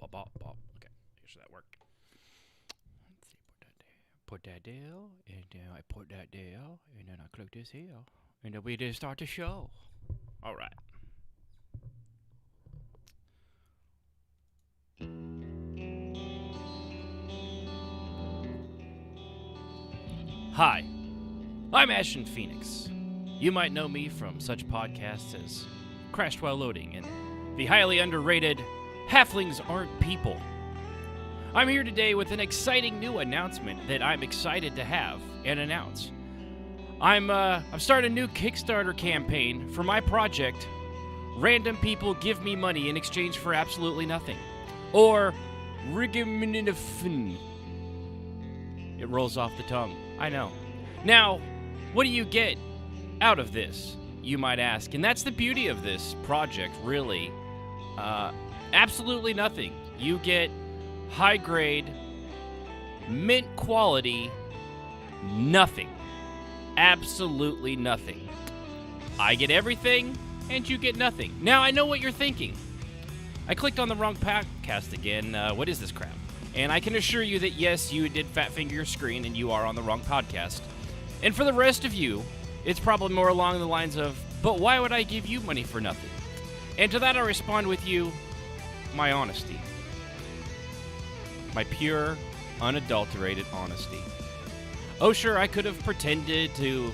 Okay, should that work? Let's see, put that there, and then I put that there, and then I click this here, and then we just start the show. All right. Hi, I'm Ashen Phoenix. You might know me from such podcasts as Crashed While Loading and the highly underrated Halflings Aren't People. I'm here today with an exciting new announcement that I'm excited to have and announce. I've started a new Kickstarter campaign for my project, Random People Give Me Money in Exchange for Absolutely Nothing. Or Rigaminifin. It rolls off the tongue, I know. Now, what do you get out of this, you might ask? And that's the beauty of this project, really. Absolutely nothing. You get high grade, mint quality, nothing. Absolutely nothing. I get everything, and you get nothing. Now, I know what you're thinking. I clicked on the wrong podcast again. What is this crap? And I can assure you that, yes, you did fat finger your screen, and you are on the wrong podcast. And for the rest of you, it's probably more along the lines of, but why would I give you money for nothing? And to that I respond with you, my honesty. My pure, unadulterated honesty. Oh, sure, I could have pretended to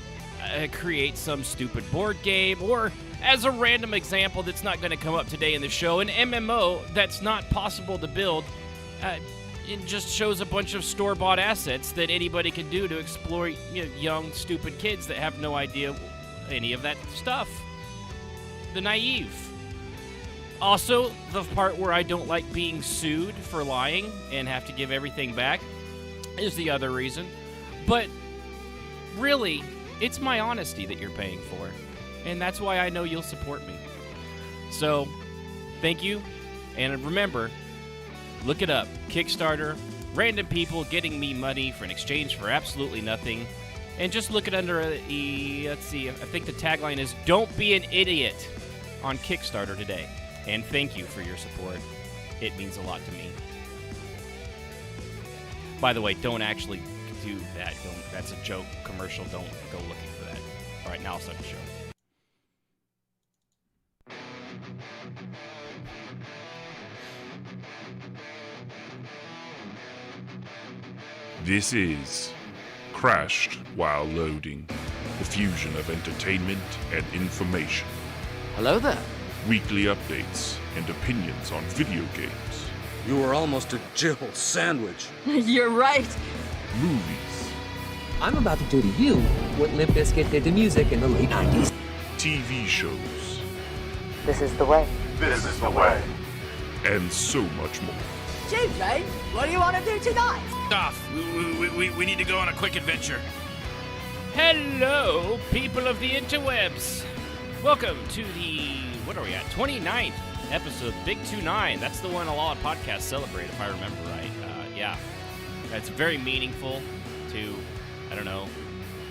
create some stupid board game, or, as a random example that's not going to come up today in the show, an MMO that's not possible to build. It just shows a bunch of store-bought assets that anybody can do to exploit young, stupid kids that have no idea any of that stuff. The naive. Also, the part where I don't like being sued for lying and have to give everything back is the other reason. But really, it's my honesty that you're paying for. And that's why I know you'll support me. So, thank you. And remember, look it up. Kickstarter, random people getting me money in exchange for absolutely nothing. And just look it under let's see, I think the tagline is, don't be an idiot on Kickstarter today. And thank you for your support. It means a lot to me. By the way, don't actually do that. That's a joke commercial. Don't go looking for that. All right, now I'll start the show. This is Crashed While Loading, the fusion of entertainment and information. Hello there. Weekly updates and opinions on video games, You were almost a Jill sandwich. You're right. movies, I'm about to do to you what Limp Bizkit did to music in the late 90s. TV shows, This is the way. This is the way. and so much more. JJ, what do you want to do tonight? Off. We need to go on a quick adventure. Hello, people of the interwebs. Welcome to the, what are we at, 29th episode, Big 29. That's the one a lot of podcasts celebrate, if I remember right. Yeah. That's very meaningful to, I don't know,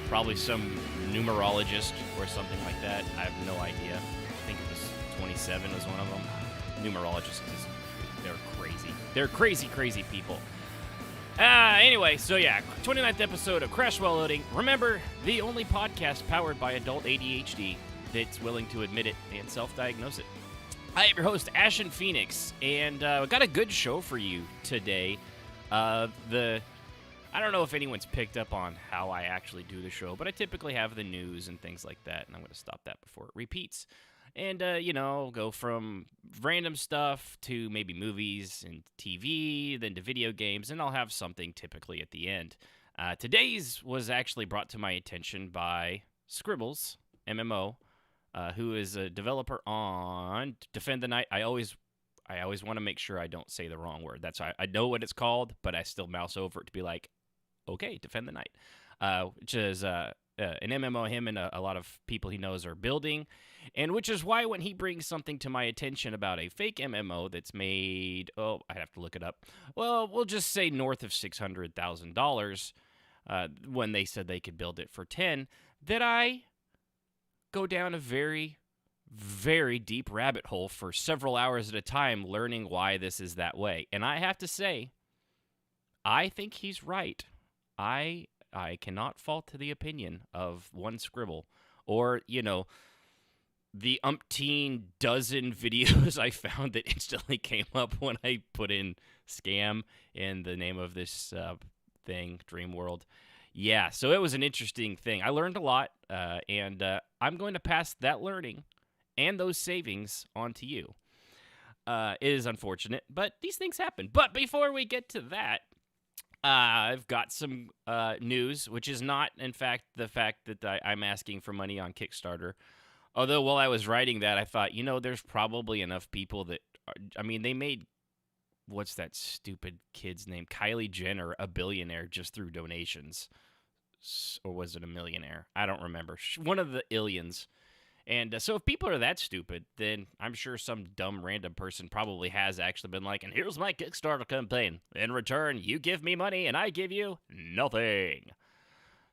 probably some numerologist or something like that. I have no idea. I think it was 27 was one of them. Numerologists, they're crazy. They're crazy, crazy people. Anyway, so yeah, 29th episode of Crash While Loading. Remember, the only podcast powered by adult ADHD that's willing to admit it and self-diagnose it. I am your host, Ashen Phoenix, and I've got a good show for you today. I don't know if anyone's picked up on how I actually do the show, but I typically have the news and things like that, and I'm going to stop that before it repeats. And, go from random stuff to maybe movies and TV, then to video games, and I'll have something typically at the end. Today's was actually brought to my attention by Scribbles, MMO, who is a developer on Defend the Night. I always want to make sure I don't say the wrong word. That's why I know what it's called, but I still mouse over it to be like, okay, Defend the Night, which is an MMO him and a lot of people he knows are building. And which is why when he brings something to my attention about a fake MMO that's made, I'd have to look it up. Well, we'll just say north of $600,000 when they said they could build it for 10, that I go down a very, very deep rabbit hole for several hours at a time learning why this is that way. And I have to say, I think he's right. I cannot fault the opinion of one scribble or, the umpteen dozen videos I found that instantly came up when I put in scam in the name of this thing, Dream World. Yeah, so it was an interesting thing. I learned a lot, and I'm going to pass that learning and those savings on to you. It is unfortunate, but these things happen. But before we get to that, I've got some news, which is not, in fact, the fact that I'm asking for money on Kickstarter. Although, while I was writing that, I thought, there's probably enough people that they made, what's that stupid kid's name? Kylie Jenner, a billionaire just through donations. Or was it a millionaire? I don't remember. One of the illions. And so if people are that stupid, then I'm sure some dumb random person probably has actually been like, and here's my Kickstarter campaign. In return, you give me money and I give you nothing.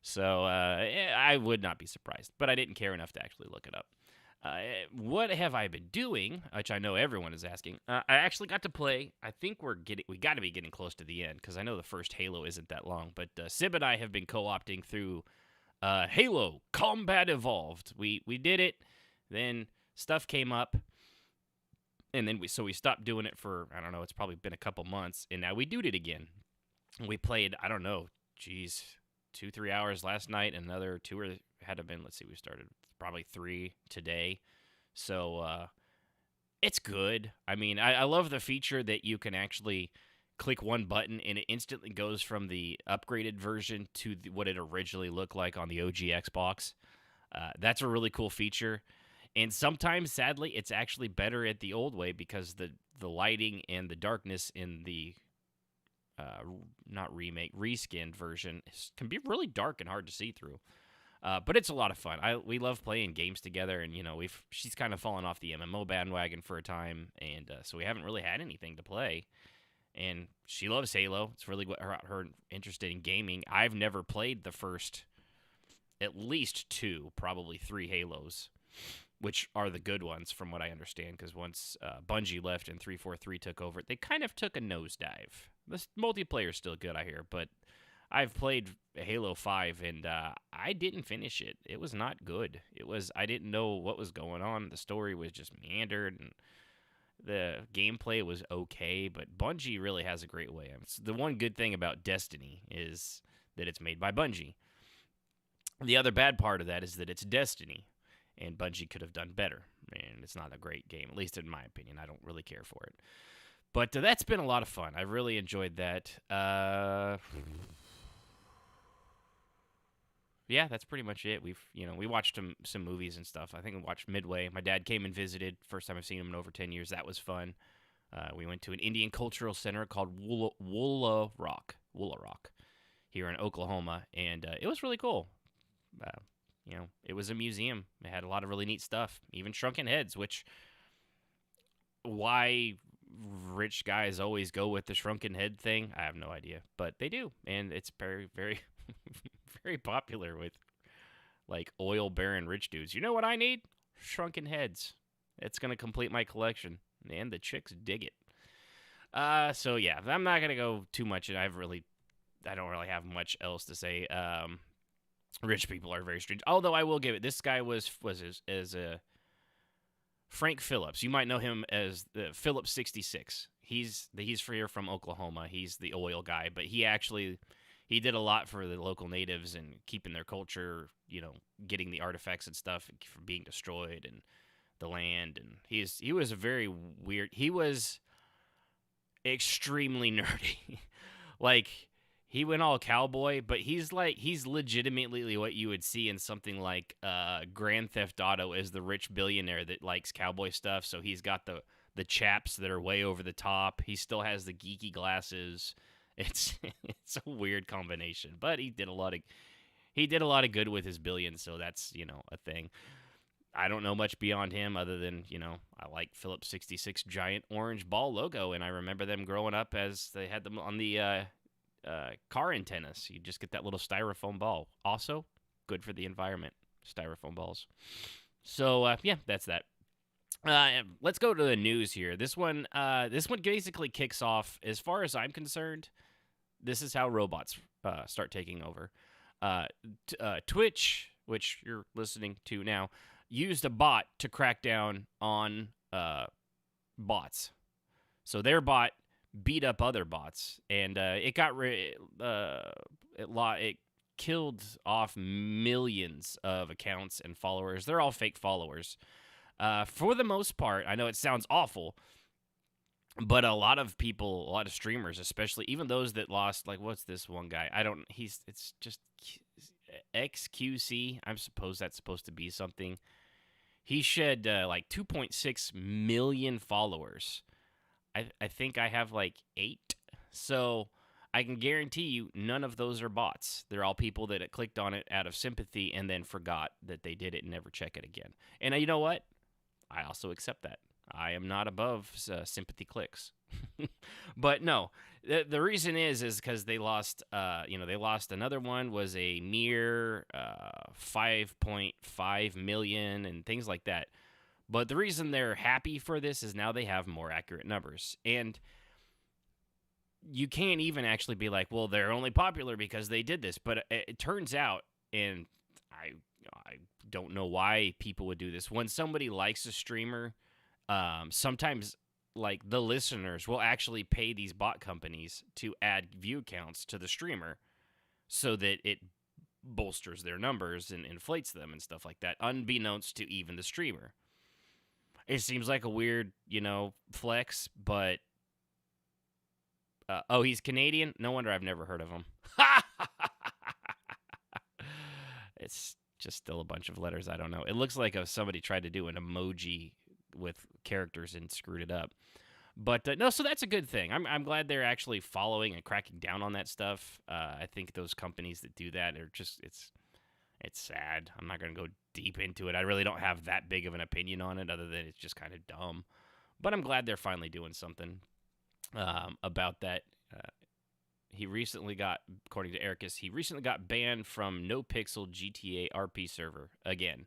So I would not be surprised, but I didn't care enough to actually look it up. What have I been doing? Which I know everyone is asking. I actually got to play. I think we got to be getting close to the end because I know the first Halo isn't that long. But Sib and I have been co-opting through Halo Combat Evolved. We did it. Then stuff came up, and then we stopped doing it for, I don't know, it's probably been a couple months, and now we do it again. We played, I don't know, 2-3 hours last night, and another 2 or had to have been, let's see, we started probably 3 today. So it's good. I love the feature that you can actually click one button and it instantly goes from the upgraded version to what it originally looked like on the OG Xbox. That's a really cool feature. And sometimes, sadly, it's actually better at the old way because the lighting and the darkness in the reskinned version can be really dark and hard to see through. But it's a lot of fun. We love playing games together, and she's kind of fallen off the MMO bandwagon for a time, and so we haven't really had anything to play. And she loves Halo. It's really what her interested in gaming. I've never played the first, at least 2, probably 3 Halos, which are the good ones from what I understand, because once Bungie left and 343 took over, they kind of took a nosedive. The multiplayer is still good, I hear, but I've played Halo 5, and I didn't finish it. It was not good. I didn't know what was going on. The story was just meandered, and the gameplay was okay, but Bungie really has a great way. The one good thing about Destiny is that it's made by Bungie. The other bad part of that is that it's Destiny, and Bungie could have done better. And it's not a great game, at least in my opinion. I don't really care for it. But that's been a lot of fun. I really enjoyed that. Yeah, that's pretty much it. We watched some movies and stuff. I think we watched Midway. My dad came and visited. First time I've seen him in over 10 years. That was fun. We went to an Indian cultural center called Woola Rock here in Oklahoma, and it was really cool. It was a museum. It had a lot of really neat stuff, even shrunken heads, which why rich guys always go with the shrunken head thing, I have no idea, but they do, and it's very, very very popular with like oil baron rich dudes. You know what I need? Shrunken heads. It's gonna complete my collection, and the chicks dig it. So yeah, I'm not gonna go too much. I don't really have much else to say. Rich people are very strange. Although I will give it, this guy was as a Frank Phillips. You might know him as the Phillips 66. He's here from Oklahoma. He's the oil guy, but he did a lot for the local natives and keeping their culture, getting the artifacts and stuff from being destroyed and the land. And he was a very weird. He was extremely nerdy. Like, he went all cowboy, but he's legitimately what you would see in something like Grand Theft Auto as the rich billionaire that likes cowboy stuff. So he's got the chaps that are way over the top. He still has the geeky glasses. It's a weird combination, but he did a lot of good with his billions, so that's, a thing. I don't know much beyond him other than, I like Phillips 66 giant orange ball logo, and I remember them growing up as they had them on the car antennas. You just get that little styrofoam ball. Also, good for the environment, styrofoam balls. So, yeah, that's that. Let's go to the news here. This one basically kicks off. As far as I'm concerned, this is how robots start taking over. Twitch, which you're listening to now, used a bot to crack down on bots. So their bot beat up other bots, and it killed off millions of accounts and followers. They're all fake followers. For the most part, I know it sounds awful, but a lot of people, a lot of streamers, especially, even those that lost, like, what's this one guy? It's just XQC. I suppose that's supposed to be something. He shed like 2.6 million followers. I think I have like 8. So I can guarantee you none of those are bots. They're all people that clicked on it out of sympathy and then forgot that they did it and never check it again. And you know what? I also accept that. I am not above sympathy clicks. But no, the reason is because they lost, they lost another one, was a mere 5.5 million and things like that. But the reason they're happy for this is now they have more accurate numbers. And you can't even actually be like, well, they're only popular because they did this. But it turns out, and I don't know why people would do this. When somebody likes a streamer, sometimes like the listeners will actually pay these bot companies to add view counts to the streamer so that it bolsters their numbers and inflates them and stuff like that, unbeknownst to even the streamer. It seems like a weird, flex, but he's Canadian? No wonder I've never heard of him. It's just still a bunch of letters. I don't know. It looks like somebody tried to do an emoji with characters and screwed it up. But no, so that's a good thing. I'm glad they're actually following and cracking down on that stuff. I think those companies that do that are just, it's sad. I'm not going to go deep into it. I really don't have that big of an opinion on it other than it's just kind of dumb. But I'm glad they're finally doing something about that. He recently got, according to Ericus, banned from NoPixel GTA RP server again.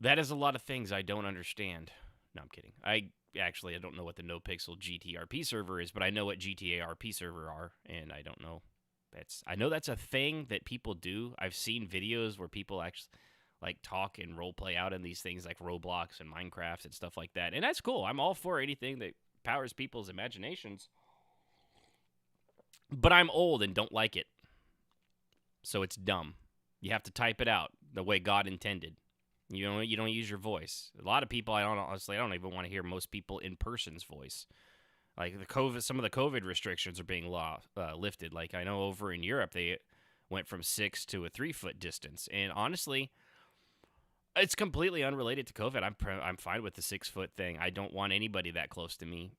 That is a lot of things I don't understand. No, I'm kidding. I don't know what the NoPixel GTRP server is, but I know what GTA RP server are, and I don't know. I know that's a thing that people do. I've seen videos where people actually like talk and role play out in these things like Roblox and Minecraft and stuff like that, and that's cool. I'm all for anything that powers people's imaginations. But I'm old and don't like it. So it's dumb. You have to type it out the way God intended. You don't use your voice. A lot of people, I don't even want to hear most people in person's voice. Like some of the COVID restrictions are being lifted. Like I know over in Europe, they went from 6 to a 3 foot distance. And honestly, it's completely unrelated to COVID. I'm fine with the 6 foot thing. I don't want anybody that close to me,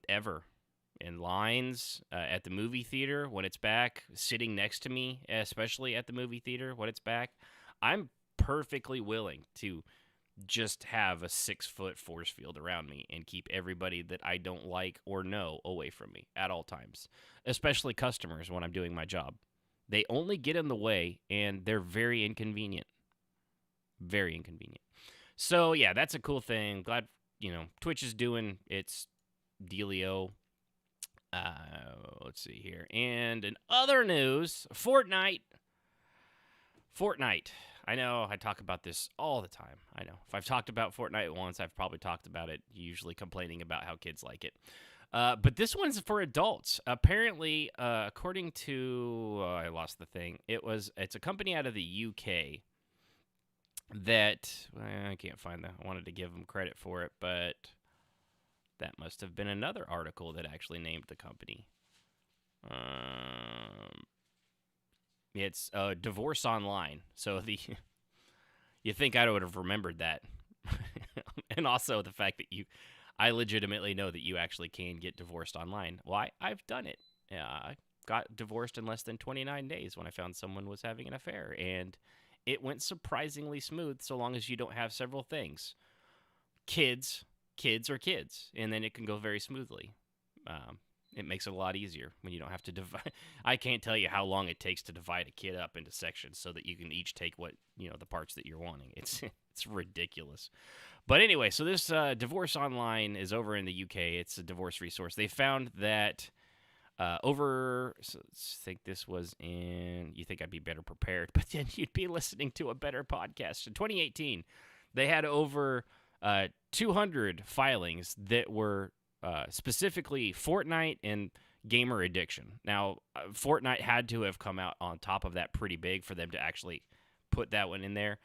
ever. In lines at the movie theater when it's back, sitting next to me, especially at the movie theater when it's back, I'm perfectly willing to just have a 6 foot force field around me and keep everybody that I don't like or know away from me at all times, especially customers when I'm doing my job. They only get in the way and they're very inconvenient. Very inconvenient. So yeah, that's a cool thing. Glad, Twitch is doing its dealio. Let's see here. And in other news, Fortnite. I know I talk about this all the time. I know. If I've talked about Fortnite once, I've probably talked about it, usually complaining about how kids like it. But this one's for adults. Apparently, according to... I lost the thing. It's a company out of the UK that... I can't find that. I wanted to give them credit for it, but... that must have been another article that actually named the company. It's Divorce Online. So you think I would have remembered that. And also the fact that I legitimately know that you actually can get divorced online. Well, I've done it. I got divorced in less than 29 days when I found someone was having an affair. And it went surprisingly smooth so long as you don't have several things. Kids are kids, and then it can go very smoothly. It makes it a lot easier when you don't have to divide. I can't tell you how long it takes to divide a kid up into sections so that you can each take what, the parts that you're wanting. It's It's ridiculous. But anyway, so this Divorce Online is over in the UK. It's a divorce resource. They found that so let's think this was in, you think I'd be better prepared, but then you'd be listening to a better podcast. In 2018, they had over 200 filings that were specifically Fortnite and gamer addiction. Now, Fortnite had to have come out on top of that pretty big for them to actually put that one in there.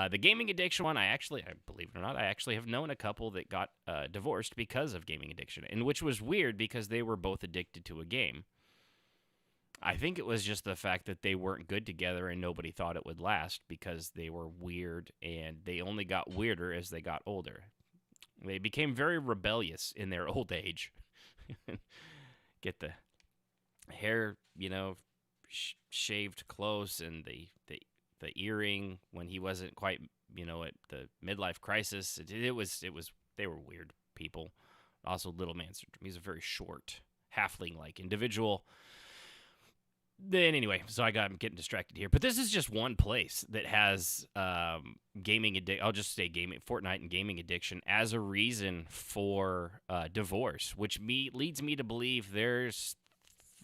The gaming addiction one, I believe it or not, I actually have known a couple that got divorced because of gaming addiction, and which was weird because they were both addicted to a game. I think it was just the fact that they weren't good together and nobody thought it would last because they were weird, and they only got weirder as they got older. They became very rebellious in their old age. Get the hair, shaved close, and the earring when he wasn't quite, at the midlife crisis. It was they were weird people. Also, little man syndrome. He's a very short, halfling-like individual. Then anyway, so I'm getting distracted here. But this is just one place that has gaming addiction. I'll just say Fortnite and gaming addiction as a reason for divorce, which leads me to believe there's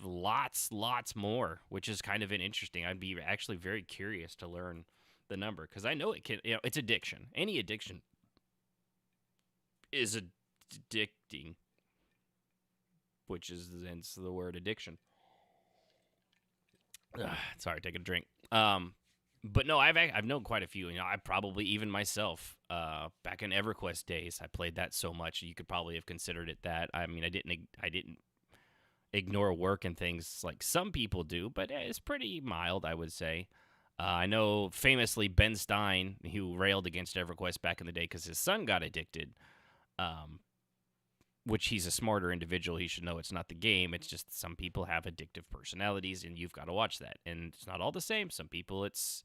lots more, which is kind of interesting. I'd be actually very curious to learn the number because I know it can. It's addiction. Any addiction is addicting, which is hence the word addiction. Sorry, taking a drink. But no, I've known quite a few. I probably even myself back in EverQuest days, I played that so much you could probably have considered it that. I mean, I didn't ignore work and things like some people do, but it's pretty mild, I would say. I know famously Ben Stein, who railed against EverQuest back in the day because his son got addicted, which he's a smarter individual. He should know it's not the game. It's just some people have addictive personalities, and you've got to watch that. And it's not all the same. Some people it's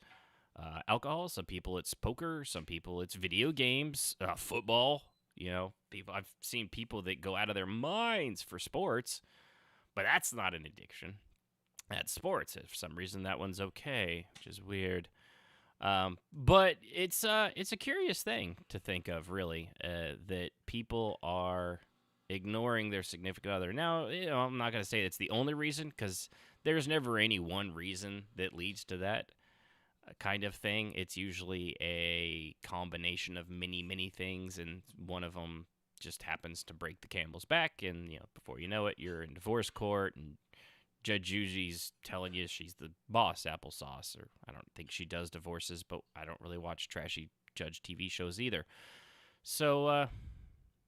alcohol. Some people it's poker. Some people it's video games, football. I've seen people that go out of their minds for sports, but that's not an addiction. That's sports. For some reason, that one's okay, which is weird. But it's a curious thing to think of, really, that people are ignoring their significant other. Now, I'm not going to say it's the only reason because there's never any one reason that leads to that kind of thing. It's usually a combination of many things, and one of them just happens to break the camel's back, and before you know it, you're in divorce court, and Judge Judy's telling you she's the boss, applesauce, or I don't think she does divorces, but I don't really watch trashy judge TV shows either. So,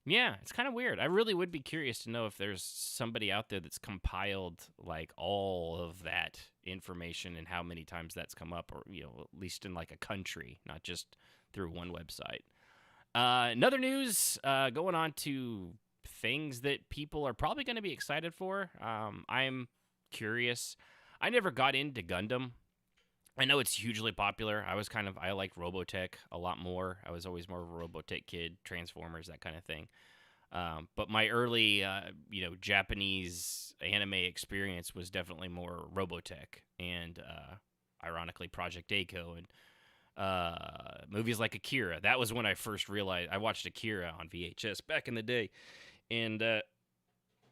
yeah, it's kind of weird. I really would be curious to know if there's somebody out there that's compiled like all of that information and how many times that's come up, or at least in like a country, not just through one website. Another news, going on to things that people are probably going to be excited for. I'm curious. I never got into Gundam. I know it's hugely popular. I like Robotech a lot more. I was always more of a Robotech kid, Transformers, that kind of thing. But my early, Japanese anime experience was definitely more Robotech and, ironically, Project A-ko and movies like Akira. That was when I first realized I watched Akira on VHS back in the day, and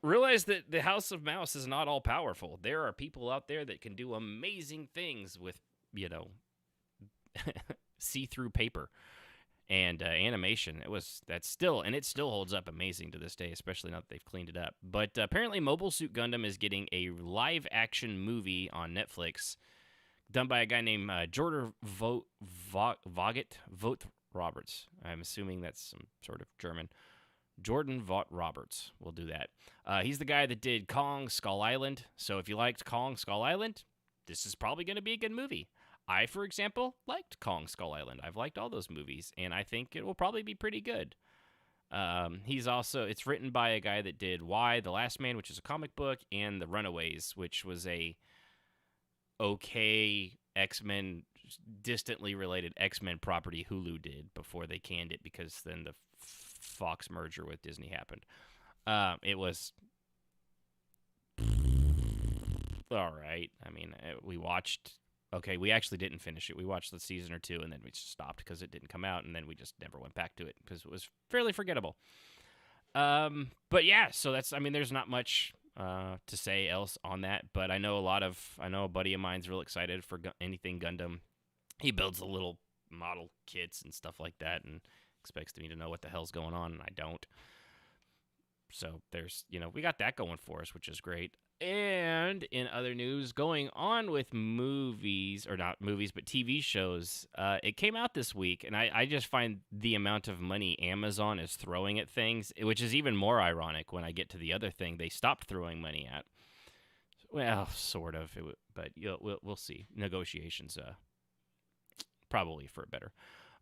realized that the House of Mouse is not all powerful. There are people out there that can do amazing things with see-through paper and animation. It still holds up amazing to this day, especially now that they've cleaned it up. But apparently, Mobile Suit Gundam is getting a live-action movie on Netflix, done by a guy named Jordan Vogt-Roberts. I'm assuming that's some sort of German. Jordan Vogt-Roberts will do that. He's the guy that did Kong Skull Island. So if you liked Kong Skull Island, this is probably going to be a good movie. I, for example, liked Kong Skull Island. I've liked all those movies, and I think it will probably be pretty good. It's written by a guy that did Y, The Last Man, which is a comic book, and The Runaways, which was a okay X-Men, distantly related X-Men property Hulu did before they canned it because then the Fox merger with Disney happened. It was all right. I mean, we watched Okay, we actually didn't finish it. We watched the season or two, and then we just stopped because it didn't come out, and then we just never went back to it because it was fairly forgettable. But yeah, so there's not much to say else on that, but I know a buddy of mine's real excited for anything Gundam. He builds the little model kits and stuff like that and expects me to know what the hell's going on, and I don't. So there's, we got that going for us, which is great. And in other news, going on with movies, or not movies, but TV shows, it came out this week, and I just find the amount of money Amazon is throwing at things, which is even more ironic when I get to the other thing they stopped throwing money at. Well, sort of, but we'll see. Negotiations, probably for better.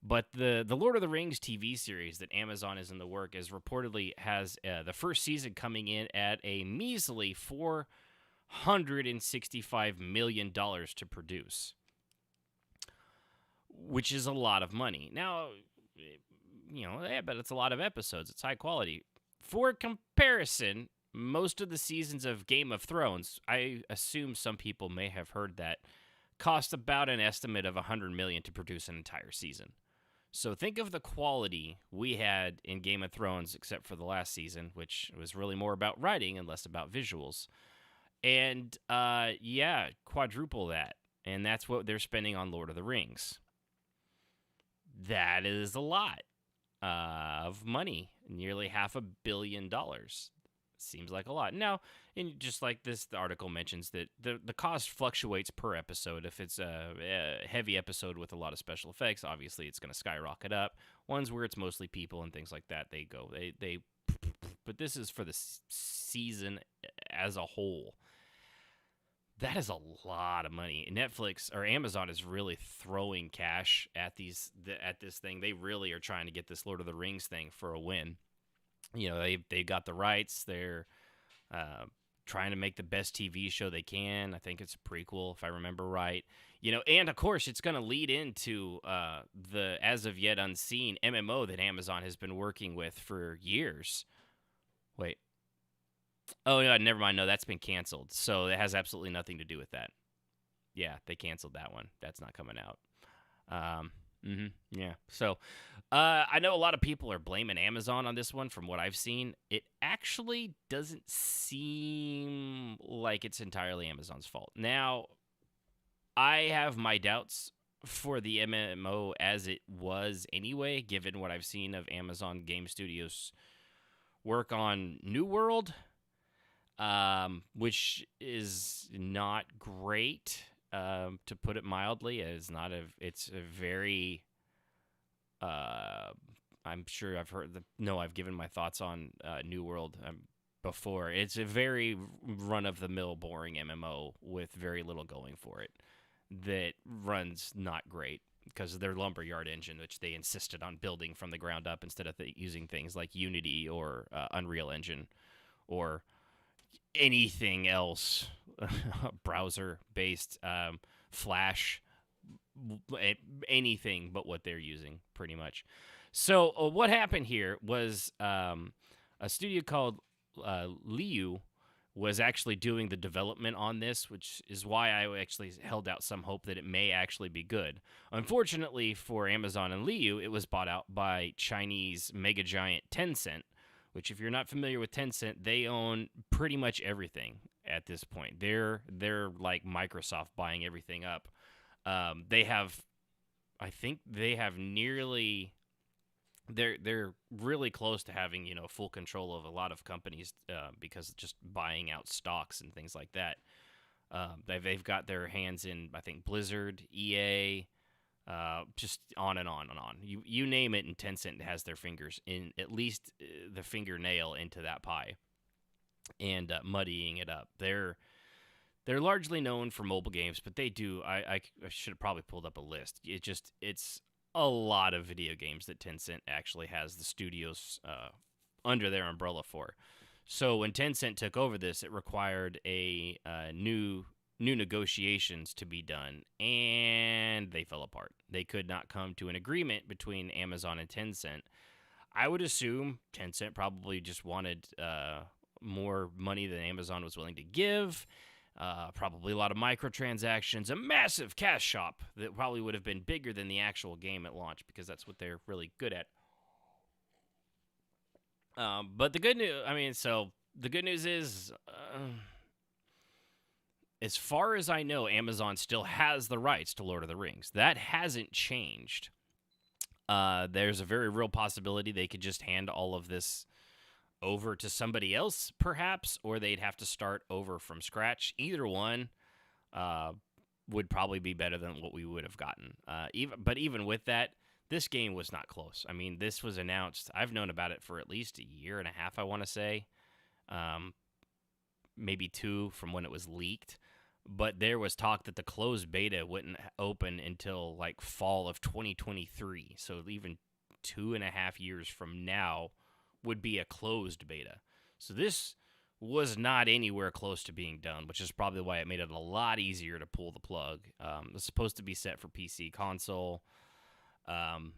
But the Lord of the Rings TV series that Amazon is in the work is reportedly has the first season coming in at a measly $465 million to produce, which is a lot of money. Now, but it's a lot of episodes. It's high quality. For comparison, most of the seasons of Game of Thrones, I assume some people may have heard that, cost about an estimate of $100 million to produce an entire season. So think of the quality we had in Game of Thrones, except for the last season, which was really more about writing and less about visuals. And, quadruple that. And that's what they're spending on Lord of the Rings. That is a lot of money, nearly $500 million. Seems like a lot. Now, and just like this, the article mentions that the cost fluctuates per episode. If it's a heavy episode with a lot of special effects, obviously it's going to skyrocket up. Ones where it's mostly people and things like that, but this is for the season as a whole. That is a lot of money. Netflix or Amazon is really throwing cash at this thing. They really are trying to get this Lord of the Rings thing for a win. They got the rights. They're trying to make the best TV show they can. I think it's a prequel, if I remember right. And of course, it's going to lead into the as of yet unseen MMO that Amazon has been working with for years. Wait. Oh, no, never mind. No, that's been canceled. So it has absolutely nothing to do with that. Yeah, they canceled that one. That's not coming out. Yeah. So, I know a lot of people are blaming Amazon on this one from what I've seen. It actually doesn't seem like it's entirely Amazon's fault. Now, I have my doubts for the MMO as it was anyway, given what I've seen of Amazon Game Studios work on New World, which is not great. To put it mildly, it's a very, I'm sure I've I've given my thoughts on New World before. It's a very run-of-the-mill, boring MMO with very little going for it that runs not great because of their Lumberyard engine, which they insisted on building from the ground up instead of using things like Unity or Unreal Engine or anything else browser-based, Flash, anything but what they're using, pretty much. So what happened here was a studio called Liu was actually doing the development on this, which is why I actually held out some hope that it may actually be good. Unfortunately for Amazon and Liu, it was bought out by Chinese mega giant Tencent, which if you're not familiar with Tencent, they own pretty much everything at this point. They're like Microsoft buying everything up. They're really close to having, full control of a lot of companies because just buying out stocks and things like that. They've got their hands in, I think, Blizzard, EA, just on and on and on. You name it, and Tencent has their fingers in, at least the fingernail into that pie, and muddying it up. They're largely known for mobile games, but they do. I should have probably pulled up a list. It's a lot of video games that Tencent actually has the studios under their umbrella for. So when Tencent took over this, it required a new negotiations to be done, and they fell apart. They could not come to an agreement between Amazon and Tencent. I would assume Tencent probably just wanted more money than Amazon was willing to give. Probably a lot of microtransactions, a massive cash shop that probably would have been bigger than the actual game at launch because that's what they're really good at. But the good news, the good news is, as far as I know, Amazon still has the rights to Lord of the Rings. That hasn't changed. There's a very real possibility they could just hand all of this over to somebody else, perhaps, or they'd have to start over from scratch. Either one would probably be better than what we would have gotten. Even with that, this game was not close. I mean, this was announced. I've known about it for at least a year and a half, I want to say. Maybe 2 from when it was leaked. But there was talk that the closed beta wouldn't open until like fall of 2023. So even 2.5 years from now would be a closed beta. So this was not anywhere close to being done, which is probably why it made it a lot easier to pull the plug. It's supposed to be set for PC console. And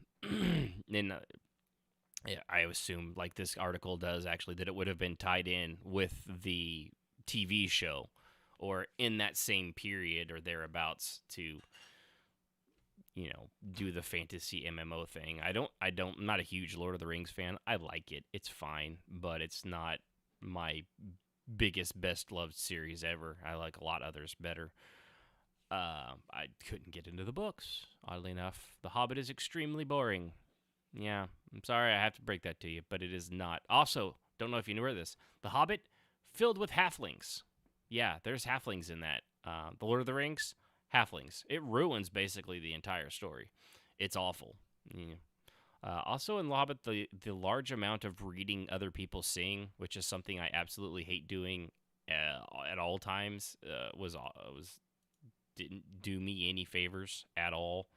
I assume, like this article does actually, that it would have been tied in with the TV show or in that same period or thereabouts to, do the fantasy MMO thing. I'm not a huge Lord of the Rings fan. I like it. It's fine, but it's not my biggest, best loved series ever. I like a lot others better. I couldn't get into the books, oddly enough. The Hobbit is extremely boring. Yeah, I'm sorry I have to break that to you, but it is not. Also, don't know if you knew this, The Hobbit filled with halflings. Yeah, there's halflings in that. The Lord of the Rings, halflings. It ruins basically the entire story. It's awful. Yeah. Also in The Hobbit, the large amount of reading other people sing, which is something I absolutely hate doing at all times, didn't do me any favors at all.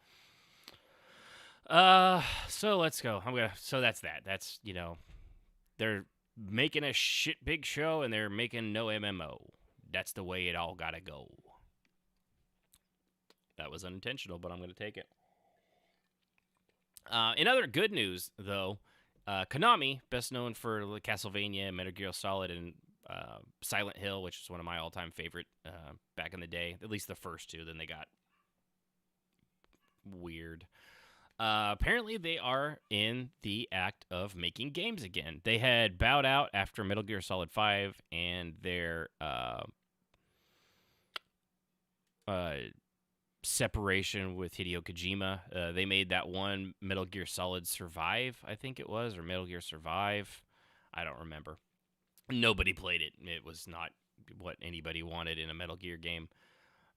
So let's go. So that's that. That's, they're making a big show and they're making no MMO. That's the way it all gotta go. That was unintentional, but I'm gonna take it. In other good news, though, Konami, best known for Castlevania, Metal Gear Solid, and Silent Hill, which is one of my all-time favorite back in the day. At least the first 2, then they got weird. Apparently, they are in the act of making games again. They had bowed out after Metal Gear Solid 5 and their separation with Hideo Kojima. They made that one Metal Gear Solid Survive, I think it was, or Metal Gear Survive. I don't remember. Nobody played it. It was not what anybody wanted in a Metal Gear game.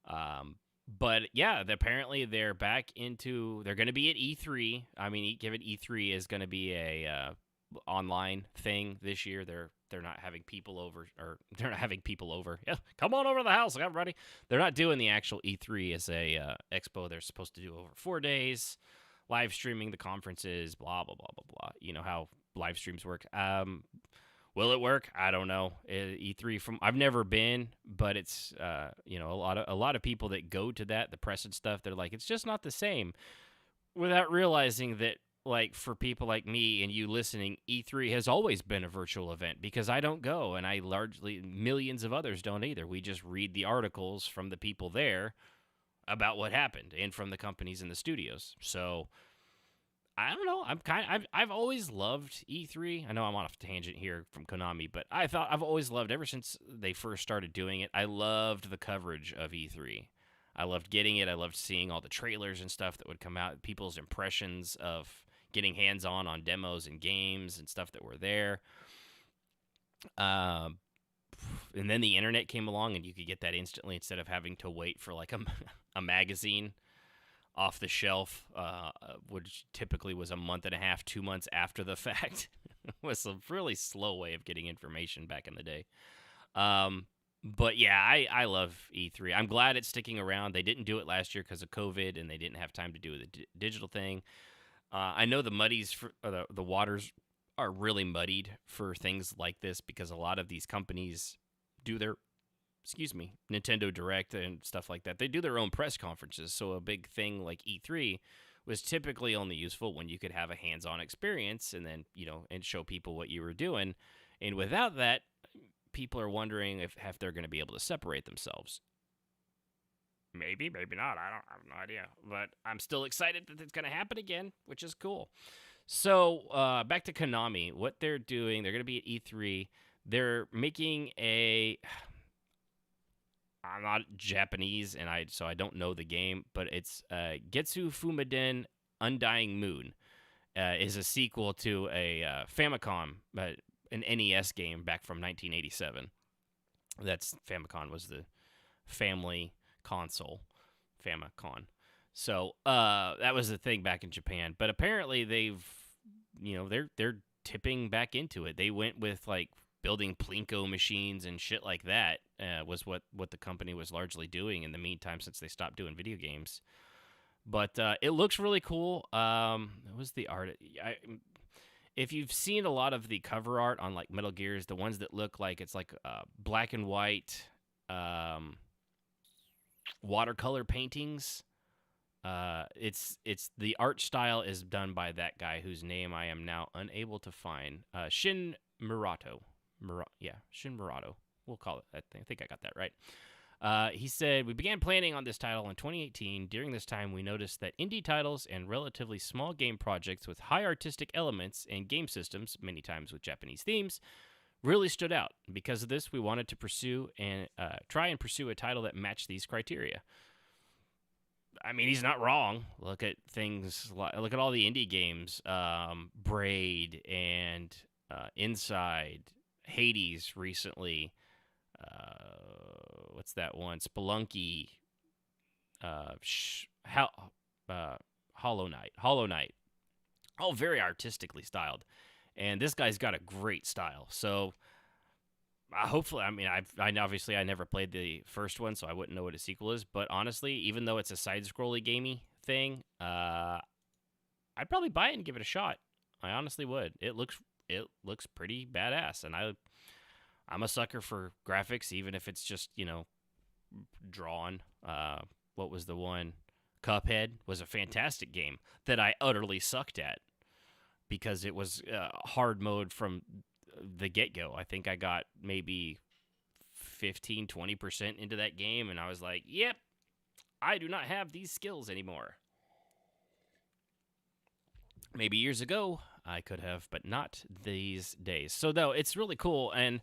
But yeah, apparently they're back into. They're going to be at E3. I mean, given E3 is going to be a online thing this year, they're not having people over, Yeah, come on over to the house, everybody. They're not doing the actual E3 as a expo. They're supposed to do over 4 days, live streaming the conferences, blah blah blah blah blah. You know how live streams work. Will it work? I don't know. E3 I've never been, but it's a lot of people that go to that, the press and stuff, they're like, it's just not the same, without realizing that, like, for people like me and you listening, E3 has always been a virtual event because I don't go, and millions of others don't either. We just read the articles from the people there about what happened and from the companies in the studios. So I don't know. I've always loved E3. I know I'm on a tangent here from Konami, but I've always loved, ever since they first started doing it, I loved the coverage of E3. I loved getting it. I loved seeing all the trailers and stuff that would come out, people's impressions of getting hands-on demos and games and stuff that were there. And then the internet came along and you could get that instantly instead of having to wait for like a magazine off the shelf, which typically was a month and a half, 2 months after the fact. It was a really slow way of getting information back in the day. But yeah, I love E3. I'm glad it's sticking around. They didn't do it last year because of COVID, and they didn't have time to do the digital thing. I know the waters are really muddied for things like this because a lot of these companies do their Nintendo Direct and stuff like that. They do their own press conferences, so a big thing like E3 was typically only useful when you could have a hands-on experience and then, and show people what you were doing. And without that, people are wondering if they're going to be able to separate themselves. Maybe, maybe not. I have no idea. But I'm still excited that it's going to happen again, which is cool. So back to Konami. What they're doing, they're going to be at E3. They're making a... I'm not Japanese, and so I don't know the game, but it's Getsu Fumaden Undying Moon. Is a sequel to a Famicom, an NES game back from 1987. Famicom was the family console, Famicom. So that was the thing back in Japan. But apparently they're tipping back into it. They went with like building Plinko machines and shit like that. Was what the company was largely doing in the meantime since they stopped doing video games. But it looks really cool. What was the art? If you've seen a lot of the cover art on like Metal Gears, the ones that look like it's like black and white watercolor paintings, it's the art style is done by that guy whose name I am now unable to find. Shin Murato. Shin Murato. We'll call it. I think I got that right. He said, we began planning on this title in 2018. During this time, we noticed that indie titles and relatively small game projects with high artistic elements and game systems, many times with Japanese themes, really stood out. Because of this, we wanted to try and pursue a title that matched these criteria. I mean, he's not wrong. Look at all the indie games, Braid and Inside, Hades recently. What's that one? Spelunky, Hollow Knight. All very artistically styled. And this guy's got a great style. So hopefully, I mean, I never played the first one, so I wouldn't know what a sequel is. But honestly, even though it's a side-scrolly gamey thing, I'd probably buy it and give it a shot. I honestly would. It looks pretty badass, and I'm a sucker for graphics, even if it's just, drawn. What was the one? Cuphead was a fantastic game that I utterly sucked at because it was hard mode from the get-go. I think I got maybe 15-20% into that game, and I was like, yep, I do not have these skills anymore. Maybe years ago I could have, but not these days. So, though, it's really cool, and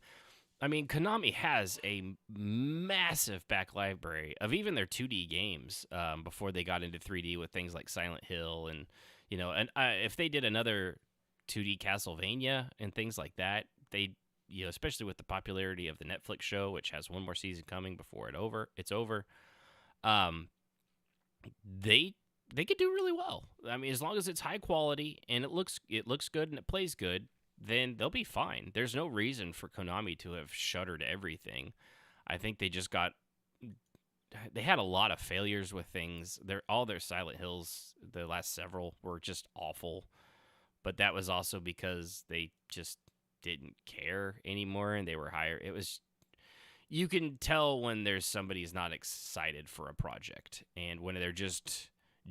I mean, Konami has a massive back library of even their 2D games before they got into 3D with things like Silent Hill and, if they did another 2D Castlevania and things like that, they, especially with the popularity of the Netflix show, which has one more season coming before it's over, they could do really well. I mean, as long as it's high quality and it looks good and it plays good, then they'll be fine. There's no reason for Konami to have shuttered everything. I think they had a lot of failures with things. All their Silent Hills, the last several, were just awful. But that was also because they just didn't care anymore and they were higher. You can tell when there's somebody's not excited for a project and when they're just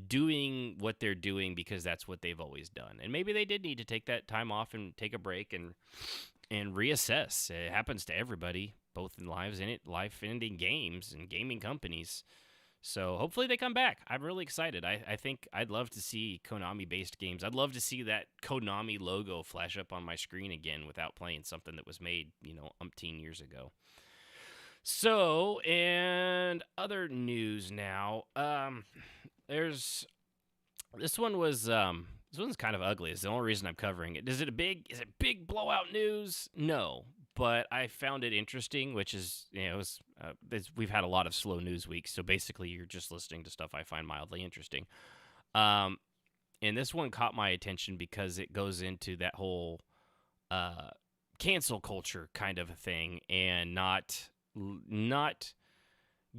doing what they're doing because that's what they've always done. And maybe they did need to take that time off and take a break and reassess. It happens to everybody, both in life and in games and gaming companies. So hopefully they come back. I'm really excited. I think I'd love to see Konami-based games. I'd love to see that Konami logo flash up on my screen again without playing something that was made, umpteen years ago. So, and other news now. This one's kind of ugly. It's the only reason I'm covering it. Is it big blowout news? No, but I found it interesting, which is, we've had a lot of slow news weeks, so basically you're just listening to stuff I find mildly interesting. And this one caught my attention because it goes into that whole cancel culture kind of a thing and not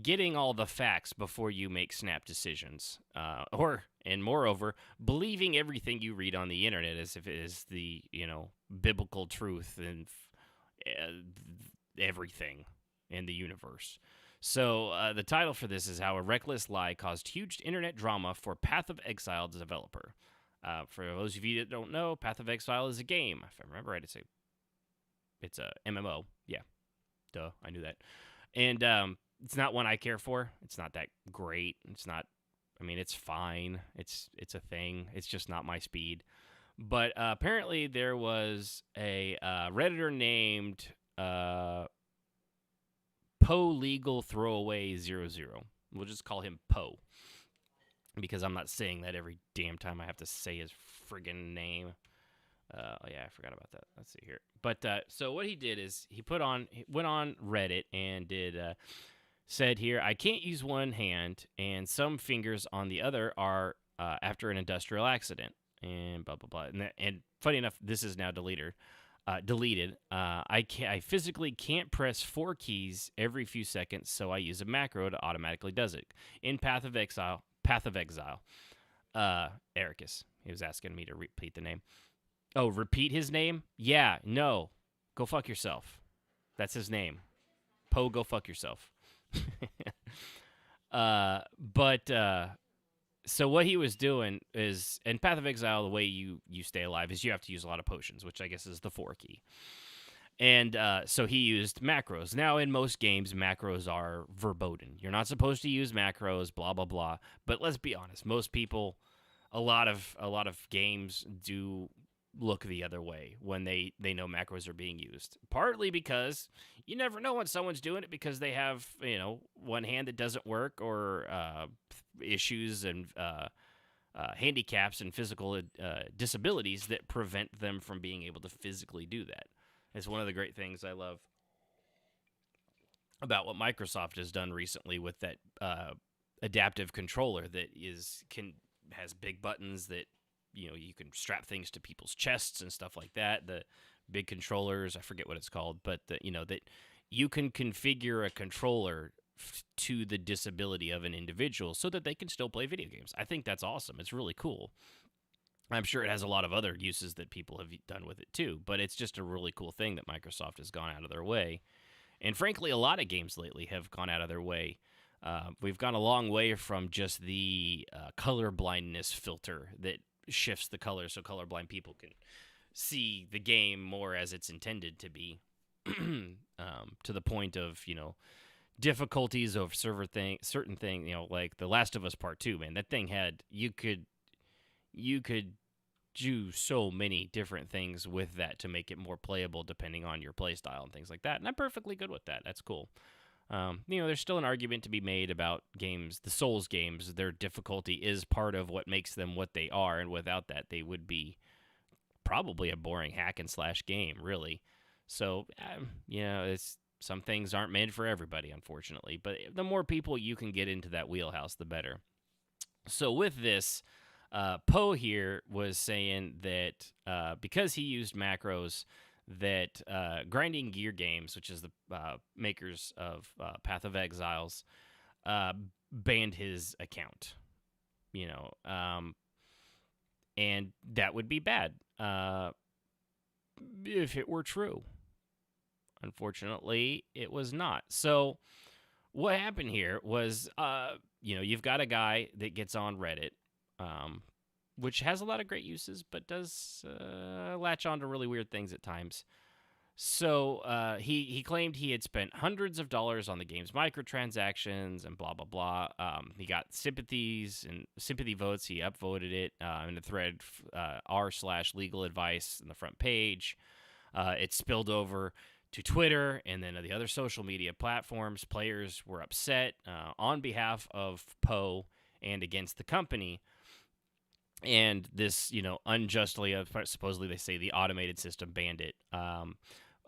getting all the facts before you make snap decisions, and moreover, believing everything you read on the internet as if it is the, biblical truth and everything in the universe. So the title for this is How a Reckless Lie Caused Huge Internet Drama for Path of Exile developer. For those of you that don't know, Path of Exile is a game. If I remember right, it's a MMO. Yeah. Duh, I knew that. And it's not one I care for. It's not that great. It's not. I mean, it's fine. It's a thing. It's just not my speed. But apparently there was a Redditor named Poe Legal Throwaway 00. We'll just call him Poe, because I'm not saying that every damn time I have to say his friggin' name. Oh yeah, I forgot about that. Let's see here. But so what he did is he went on Reddit and said here, I can't use one hand and some fingers on the other are after an industrial accident, and blah blah blah. And funny enough, this is now deleted. I physically can't press 4 keys every few seconds, so I use a macro to automatically does it. In Path of Exile, Ericus. He was asking me to repeat the name. Oh, repeat his name? Yeah, no. Go fuck yourself. That's his name. Poe, go fuck yourself. So what he was doing is, in Path of Exile, the way you stay alive is you have to use a lot of potions, which I guess is the 4 key. And so he used macros. Now, in most games, macros are verboten. You're not supposed to use macros, blah, blah, blah. But let's be honest. Most people, a lot of games do look the other way when they know macros are being used. Partly because you never know when someone's doing it because they have, one hand that doesn't work, or issues and handicaps and physical disabilities that prevent them from being able to physically do that. It's one of the great things I love about what Microsoft has done recently with that adaptive controller that has big buttons that you can strap things to people's chests and stuff like that. The big controllers, I forget what it's called, but that you can configure a controller to the disability of an individual so that they can still play video games. I think that's awesome. It's really cool. I'm sure it has a lot of other uses that people have done with it too, but it's just a really cool thing that Microsoft has gone out of their way. And frankly, a lot of games lately have gone out of their way. We've gone a long way from just the color blindness filter that shifts the color so colorblind people can see the game more as it's intended to be, to the point of, difficulties of certain thing, like The Last of Us Part 2, man. That thing had, you could do so many different things with that to make it more playable depending on your play style and things like that. And I'm perfectly good with that. That's cool. There's still an argument to be made about games, the Souls games. Their difficulty is part of what makes them what they are, and without that, they would be probably a boring hack and slash game, really. So, some things aren't made for everybody, unfortunately. But the more people you can get into that wheelhouse, the better. So with this, Poe here was saying that because he used macros, that Grinding Gear Games, which is the makers of Path of Exiles, banned his account. And that would be bad if it were true. Unfortunately, it was not. So what happened here was, you've got a guy that gets on Reddit, which has a lot of great uses, but does latch on to really weird things at times. So he claimed he had spent hundreds of dollars on the game's microtransactions and blah, blah, blah. He got sympathy votes. He upvoted it in the thread r/legal advice in the front page. It spilled over to Twitter and then the other social media platforms. Players were upset on behalf of Poe and against the company. And this, unjustly, supposedly they say the automated system banned it.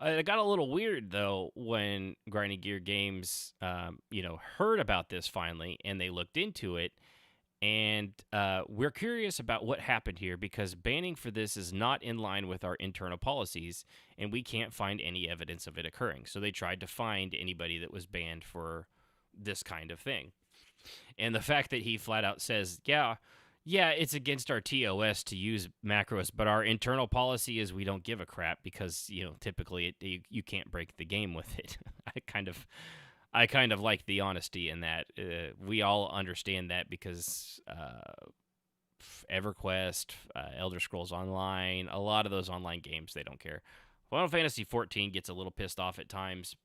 It got a little weird, though, when Grinding Gear Games, heard about this finally, and they looked into it. And we're curious about what happened here, because banning for this is not in line with our internal policies, and we can't find any evidence of it occurring. So they tried to find anybody that was banned for this kind of thing. And the fact that he flat out says, yeah, it's against our TOS to use macros, but our internal policy is we don't give a crap because, typically you can't break the game with it. I kind of like the honesty in that. We all understand that because EverQuest, Elder Scrolls Online, a lot of those online games, they don't care. Final Fantasy 14 gets a little pissed off at times.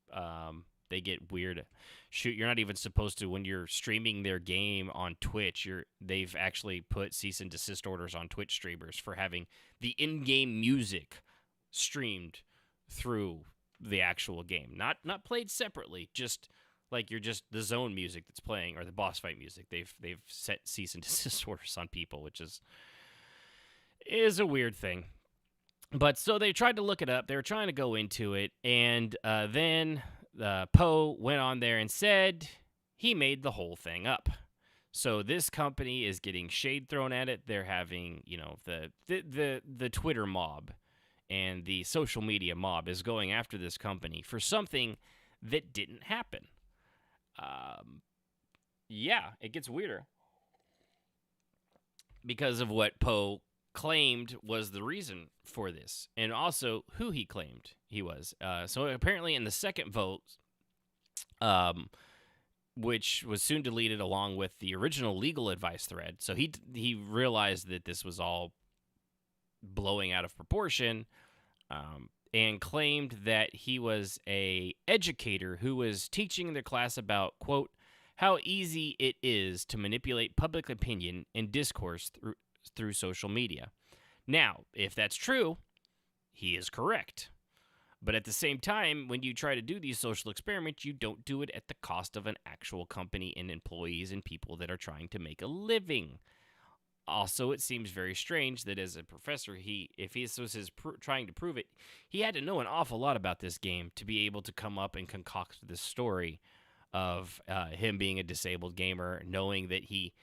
They get weird. Shoot, you're not even supposed to, when you're streaming their game on Twitch, they've actually put cease and desist orders on Twitch streamers for having the in-game music streamed through the actual game. Not played separately, just like you're just the zone music that's playing or the boss fight music. They've set cease and desist orders on people, which is a weird thing. But so they tried to look it up. They were trying to go into it, and then Poe went on there and said he made the whole thing up. So this company is getting shade thrown at it. They're having, the Twitter mob and the social media mob is going after this company for something that didn't happen. Yeah, it gets weirder because of what Poe claimed was the reason for this, and also who he claimed he was. So apparently in the second vote, which was soon deleted along with the original legal advice thread, so he realized that this was all blowing out of proportion, and claimed that he was a educator who was teaching the class about, quote, how easy it is to manipulate public opinion and discourse through social media. Now, if that's true, he is correct. But at the same time, when you try to do these social experiments, you don't do it at the cost of an actual company and employees and people that are trying to make a living. Also, it seems very strange that as a professor, if this was his trying to prove it, he had to know an awful lot about this game to be able to come up and concoct this story of him being a disabled gamer, knowing that he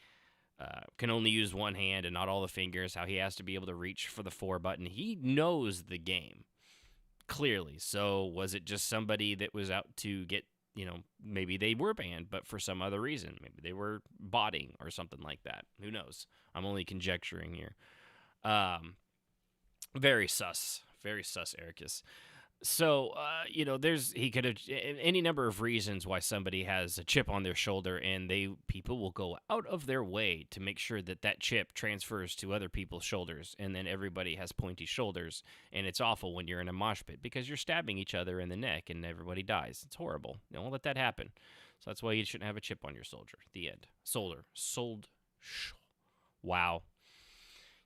can only use one hand and not all the fingers, how he has to be able to reach for the 4 button. He knows the game, clearly. So was it just somebody that was out to get, maybe they were banned, but for some other reason. Maybe they were botting or something like that. Who knows? I'm only conjecturing here. Very sus, Ericus. So, he could have any number of reasons why somebody has a chip on their shoulder, and people will go out of their way to make sure that chip transfers to other people's shoulders, and then everybody has pointy shoulders, and it's awful when you're in a mosh pit because you're stabbing each other in the neck and everybody dies. It's horrible. Don't let that happen. So that's why you shouldn't have a chip on your shoulder. The end. Wow.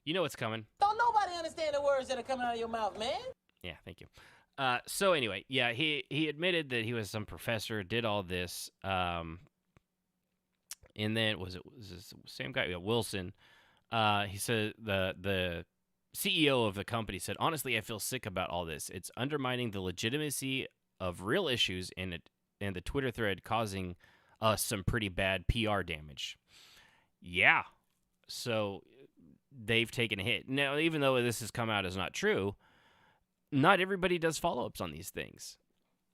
You know what's coming. Don't nobody understand the words that are coming out of your mouth, man. Yeah, thank you. So anyway, yeah, he admitted that he was some professor, did all this, and then was this the same guy? Yeah, Wilson. He said the CEO of the company said, honestly, I feel sick about all this. It's undermining the legitimacy of real issues and the Twitter thread causing us some pretty bad PR damage. Yeah, so they've taken a hit. Now, even though this has come out as not true, not everybody does follow-ups on these things.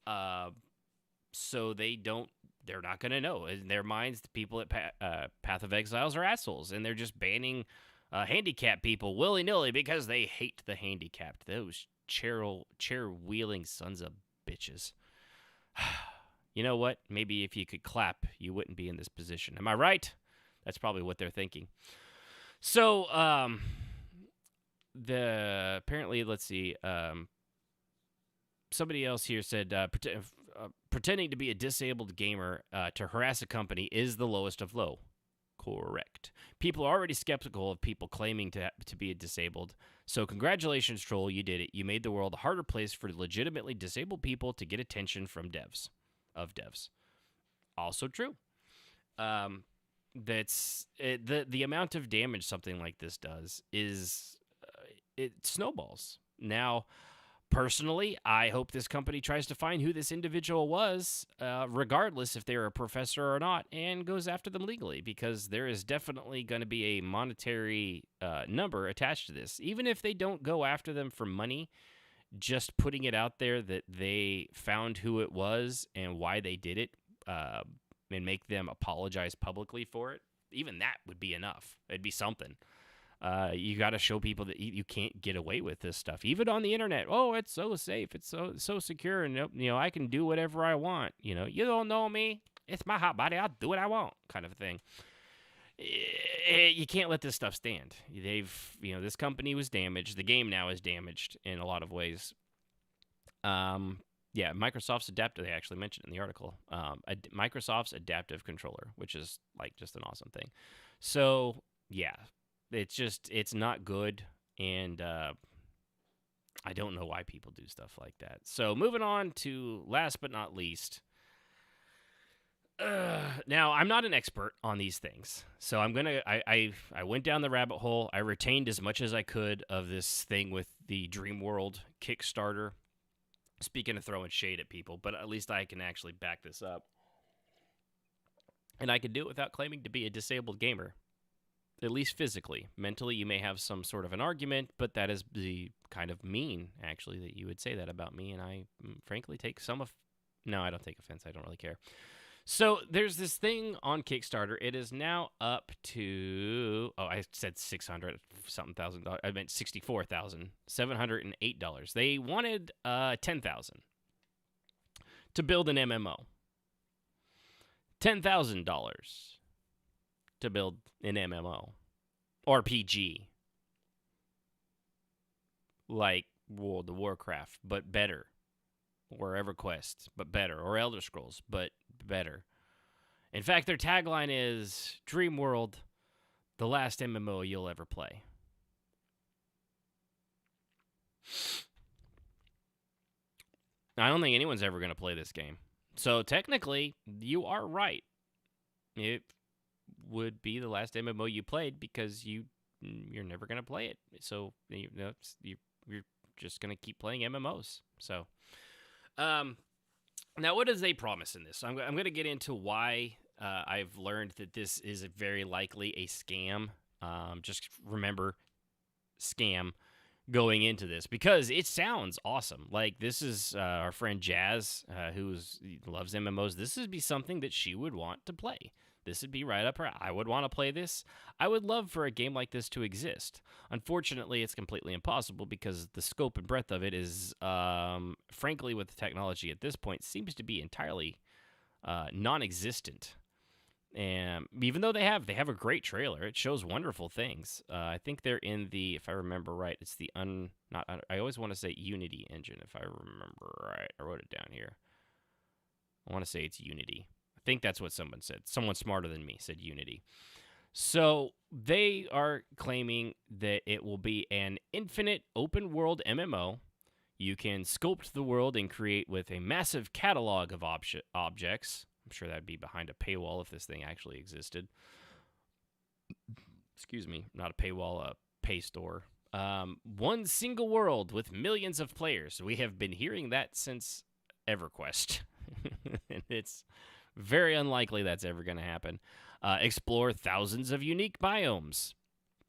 So they're not going to know. In their minds, the people at Path of Exiles are assholes, and they're just banning handicapped people willy-nilly because they hate the handicapped. Those chair-wheeling sons of bitches. You know what? Maybe if you could clap, you wouldn't be in this position. Am I right? That's probably what they're thinking. So, apparently, let's see, somebody else here said, pretending to be a disabled gamer to harass a company is the lowest of low. Correct. People are already skeptical of people claiming to be disabled. So congratulations, Troll, you did it. You made the world a harder place for legitimately disabled people to get attention from devs. Also true. That's the amount of damage something like this does is it snowballs. Now, personally, I hope this company tries to find who this individual was, regardless if they're a professor or not, and goes after them legally, because there is definitely going to be a monetary number attached to this. Even if they don't go after them for money, just putting it out there that they found who it was and why they did it, and make them apologize publicly for it, even that would be enough. It'd be something. You got to show people that you can't get away with this stuff, even on the internet. Oh, it's so safe, it's so secure, and I can do whatever I want. You don't know me. It's my hot body. I'll do what I want, kind of thing. You can't let this stuff stand. This company was damaged. The game now is damaged in a lot of ways. Yeah, Microsoft's adaptive. They actually mentioned in the article, Microsoft's adaptive controller, which is like just an awesome thing. So yeah, it's not good, and I don't know why people do stuff like that. So moving on to last but not least. Now, I'm not an expert on these things, so I went down the rabbit hole. I retained as much as I could of this thing with the Dreamworld Kickstarter. Speaking of throwing shade at people, but at least I can actually back this up. And I can do it without claiming to be a disabled gamer, at least physically. Mentally, you may have some sort of an argument, but that is the kind of mean, actually, that you would say that about me, and I frankly take some of... No, I don't take offense. I don't really care. So there's this thing on Kickstarter. It is now up to, I said 600 something thousand. I meant $64,708. They wanted $10,000 to build an MMO. $10,000 to build an MMO, RPG, like World of Warcraft, but better. Or EverQuest, but better. Or Elder Scrolls, but better. In fact, their tagline is Dreamworld, the last MMO you'll ever play. I don't think anyone's ever going to play this game. So technically, you are right. It would be the last MMO you played because you're never going to play it. So you're just going to keep playing MMOs. So... now, what does they promise in this? So I'm going to get into why I've learned that this is very likely a scam. Just remember, scam going into this because it sounds awesome. Like this is our friend Jazz, who loves MMOs. This would be something that she would want to play. This would be right up her. I would want to play this. I would love for a game like this to exist. Unfortunately, it's completely impossible because the scope and breadth of it is, frankly, with the technology at this point, seems to be entirely non-existent. And even though they have a great trailer, it shows wonderful things. I think they're in the, if I remember right, it's the I always want to say Unity engine, if I remember right. I wrote it down here. I want to say it's Unity. I think that's what someone said. Someone smarter than me said Unity. So they are claiming that it will be an infinite open world MMO. You can sculpt the world and create with a massive catalog of objects. I'm sure that'd be behind a paywall if this thing actually existed. Excuse me, not a paywall, a pay store. One single world with millions of players. We have been hearing that since EverQuest. And it's very unlikely that's ever going to happen. Explore thousands of unique biomes.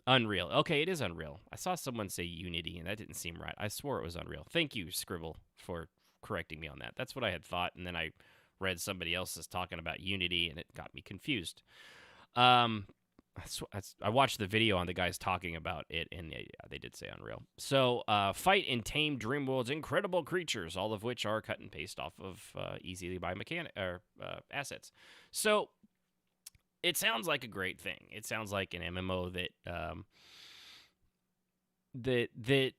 Unreal. Okay, it is Unreal. I saw someone say Unity, and that didn't seem right. I swore it was Unreal. Thank you, Scribble, for correcting me on that. That's what I had thought, and then I read somebody else's talking about Unity, and it got me confused. I watched the video on the guys talking about it, and they did say Unreal. So, fight and tame Dreamworld's incredible creatures, all of which are cut and paste off of easily by assets. So, it sounds like a great thing. It sounds like an MMO that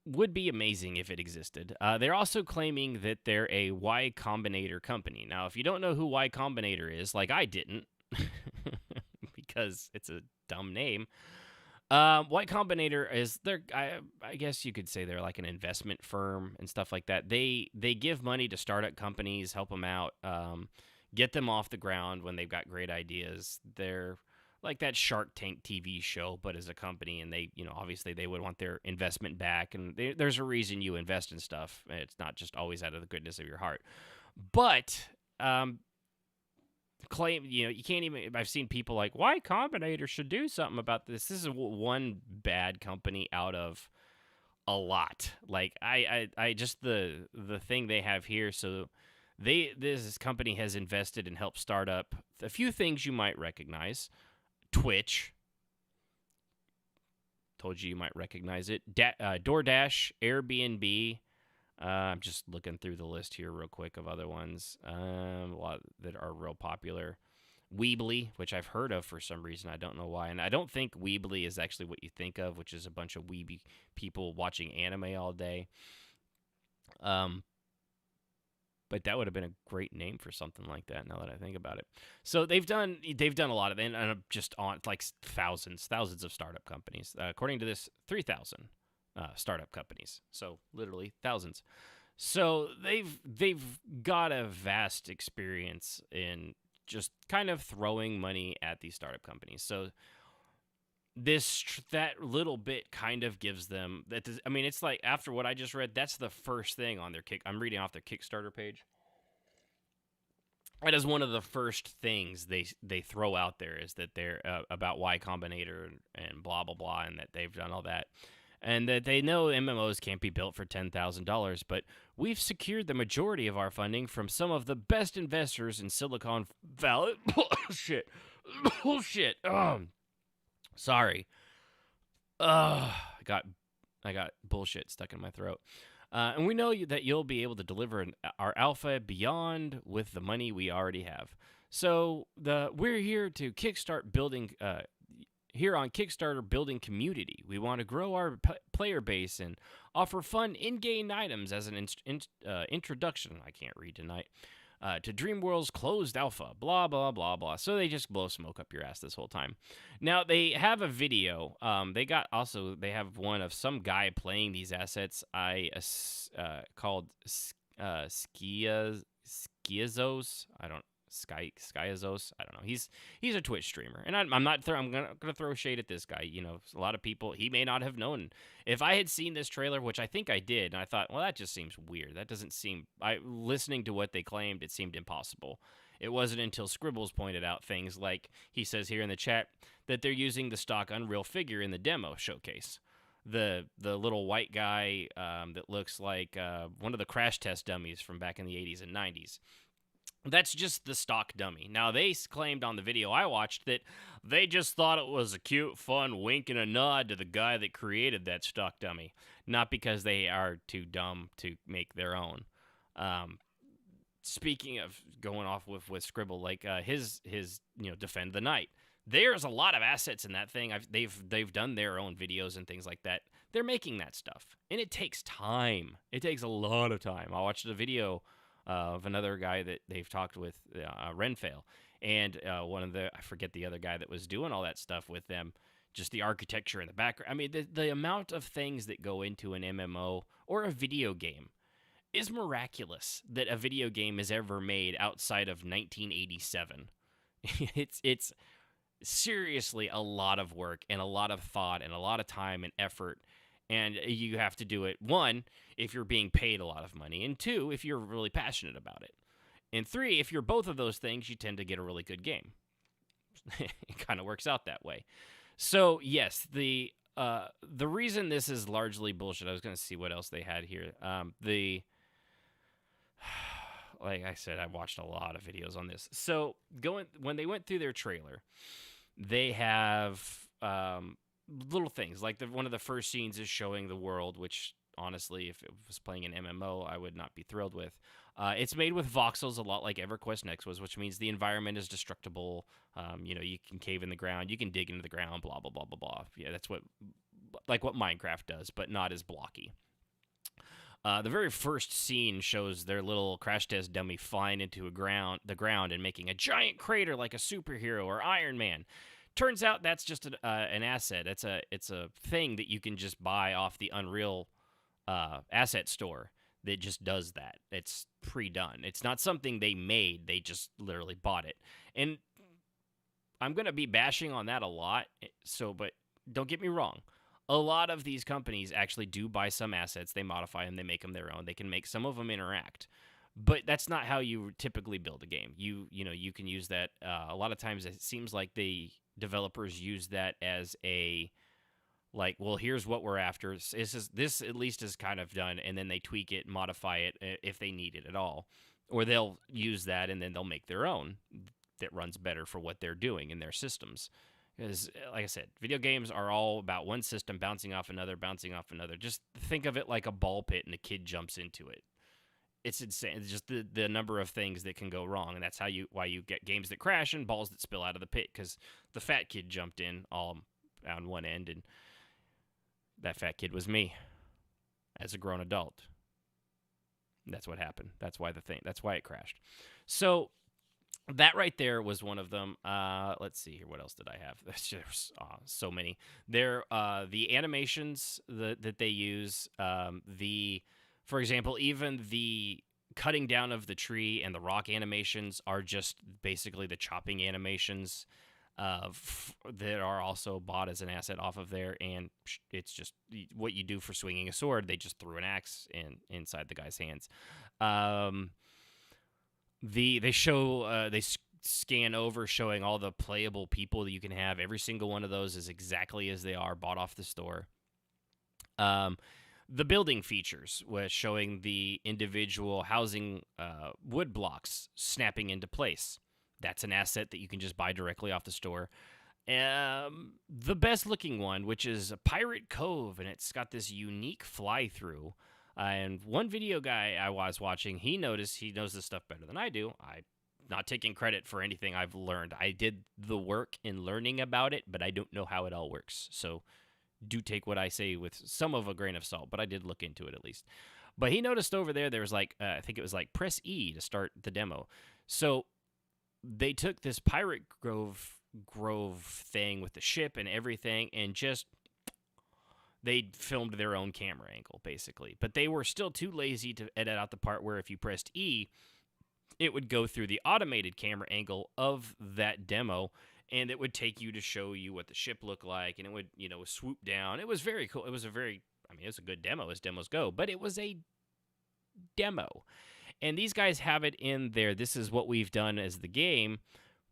would be amazing if it existed. They're also claiming that they're a Y Combinator company. Now, if you don't know who Y Combinator is, like I didn't, because it's a dumb name. Y Combinator is I guess you could say they're like an investment firm and stuff like that. They give money to startup companies, help them out, get them off the ground when they've got great ideas. They're like that Shark Tank TV show, but as a company, and they, obviously they would want their investment back, and there's a reason you invest in stuff. It's not just always out of the goodness of your heart. But claim, you can't even, I've seen people like, Y Combinator should do something about this. This is one bad company out of a lot. Like I just the thing they have here. So this company has invested and helped start up a few things you might recognize. Twitch. Told you might recognize it. DoorDash, Airbnb. I'm just looking through the list here real quick of other ones. A lot that are real popular. Weebly, which I've heard of for some reason. I don't know why. And I don't think Weebly is actually what you think of, which is a bunch of weeby people watching anime all day. But that would have been a great name for something like that. Now that I think about it, so they've done a lot of, and just on like thousands of startup companies. According to this, 3,000 startup companies. So literally thousands. So they've got a vast experience in just kind of throwing money at these startup companies. So that little bit kind of gives them that. I mean, it's like after what I just read, that's the first thing on their I'm reading off their Kickstarter page. That is one of the first things they throw out there, is that they're about Y Combinator and blah blah blah, and that they've done all that, and that they know MMOs can't be built for $10,000, but we've secured the majority of our funding from some of the best investors in Silicon Valley. Bullshit. Sorry. I got bullshit stuck in my throat. And we know that you'll be able to deliver our alpha beyond with the money we already have. So we're here to kickstart building. Here on Kickstarter, building community. We want to grow our player base and offer fun in-game items as an introduction. I can't read tonight. To Dreamworld's closed alpha, blah, blah, blah, blah. So they just blow smoke up your ass this whole time. Now, they have a video. They have one of some guy playing these assets called Skiazos. Skyazos. I don't know. He's a Twitch streamer, and I'm gonna throw shade at this guy. You know, a lot of people, he may not have known. If I had seen this trailer, which I think I did, and I thought, well, that just seems weird. That doesn't seem. Listening to what they claimed, it seemed impossible. It wasn't until Scribbles pointed out things like he says here in the chat that they're using the stock Unreal figure in the demo showcase. The little white guy that looks like one of the crash test dummies from back in the 80s and 90s. That's just the stock dummy. Now, they claimed on the video I watched that they just thought it was a cute, fun wink and a nod to the guy that created that stock dummy, not because they are too dumb to make their own. Speaking of going off with Scribble, like his Defend the Night. There's a lot of assets in that thing. They've done their own videos and things like that. They're making that stuff, and it takes time. It takes a lot of time. I watched a video of another guy that they've talked with, Renfail, and I forget the other guy that was doing all that stuff with them, just the architecture in the background. I mean, the amount of things that go into an MMO or a video game is miraculous that a video game is ever made outside of 1987. It's seriously a lot of work and a lot of thought and a lot of time and effort. And you have to do it, one, if you're being paid a lot of money, and two, if you're really passionate about it. And three, if you're both of those things, you tend to get a really good game. It kind of works out that way. So, yes, the reason this is largely bullshit, I was going to see what else they had here. Like I said, I watched a lot of videos on this. So, when they went through their trailer, they have little things like one of the first scenes is showing the world, which honestly, if it was playing an MMO, I would not be thrilled with. It's made with voxels, a lot like EverQuest Next was, which means the environment is destructible. You can cave in the ground, you can dig into the ground, blah blah blah blah blah. Yeah, that's what Minecraft does, but not as blocky. The very first scene shows their little crash test dummy flying into the ground and making a giant crater like a superhero or Iron Man. Turns out that's just an asset. It's a thing that you can just buy off the Unreal asset store that just does that. It's pre-done. It's not something they made. They just literally bought it. And I'm going to be bashing on that a lot. But don't get me wrong. A lot of these companies actually do buy some assets. They modify them. They make them their own. They can make some of them interact. But that's not how you typically build a game. You can use that. A lot of times it seems like the developers use that as well, here's what we're after. This at least is kind of done, and then they tweak it, modify it if they need it at all. Or they'll use that, and then they'll make their own that runs better for what they're doing in their systems. Because, like I said, video games are all about one system bouncing off another. Just think of it like a ball pit, and a kid jumps into it. It's insane. It's just the number of things that can go wrong, and that's why you get games that crash and balls that spill out of the pit, because the fat kid jumped in all on one end, and that fat kid was me as a grown adult. That's what happened. That's why it crashed. So that right there was one of them. Let's see here. What else did I have? There's so many. The animations that they use, for example, even the cutting down of the tree and the rock animations are just basically the chopping animations that are also bought as an asset off of there, and it's just what you do for swinging a sword. They just threw an axe inside the guy's hands. They scan over showing all the playable people that you can have. Every single one of those is exactly as they are, bought off the store. The building features was showing the individual housing wood blocks snapping into place. That's an asset that you can just buy directly off the store. The best looking one, which is Pirate Cove, and it's got this unique fly-through. And one video guy I was watching, he knows this stuff better than I do. I'm not taking credit for anything I've learned. I did the work in learning about it, but I don't know how it all works. So do take what I say with some of a grain of salt, but I did look into it at least. But he noticed over there was like, I think it was like press E to start the demo. So they took this Pirate Grove thing with the ship and everything and just they filmed their own camera angle, basically. But they were still too lazy to edit out the part where if you pressed E, it would go through the automated camera angle of that demo, and it would take you to show you what the ship looked like, and it would, swoop down. It was very cool. It was a good demo as demos go, but it was a demo. And these guys have it in there. This is what we've done as the game,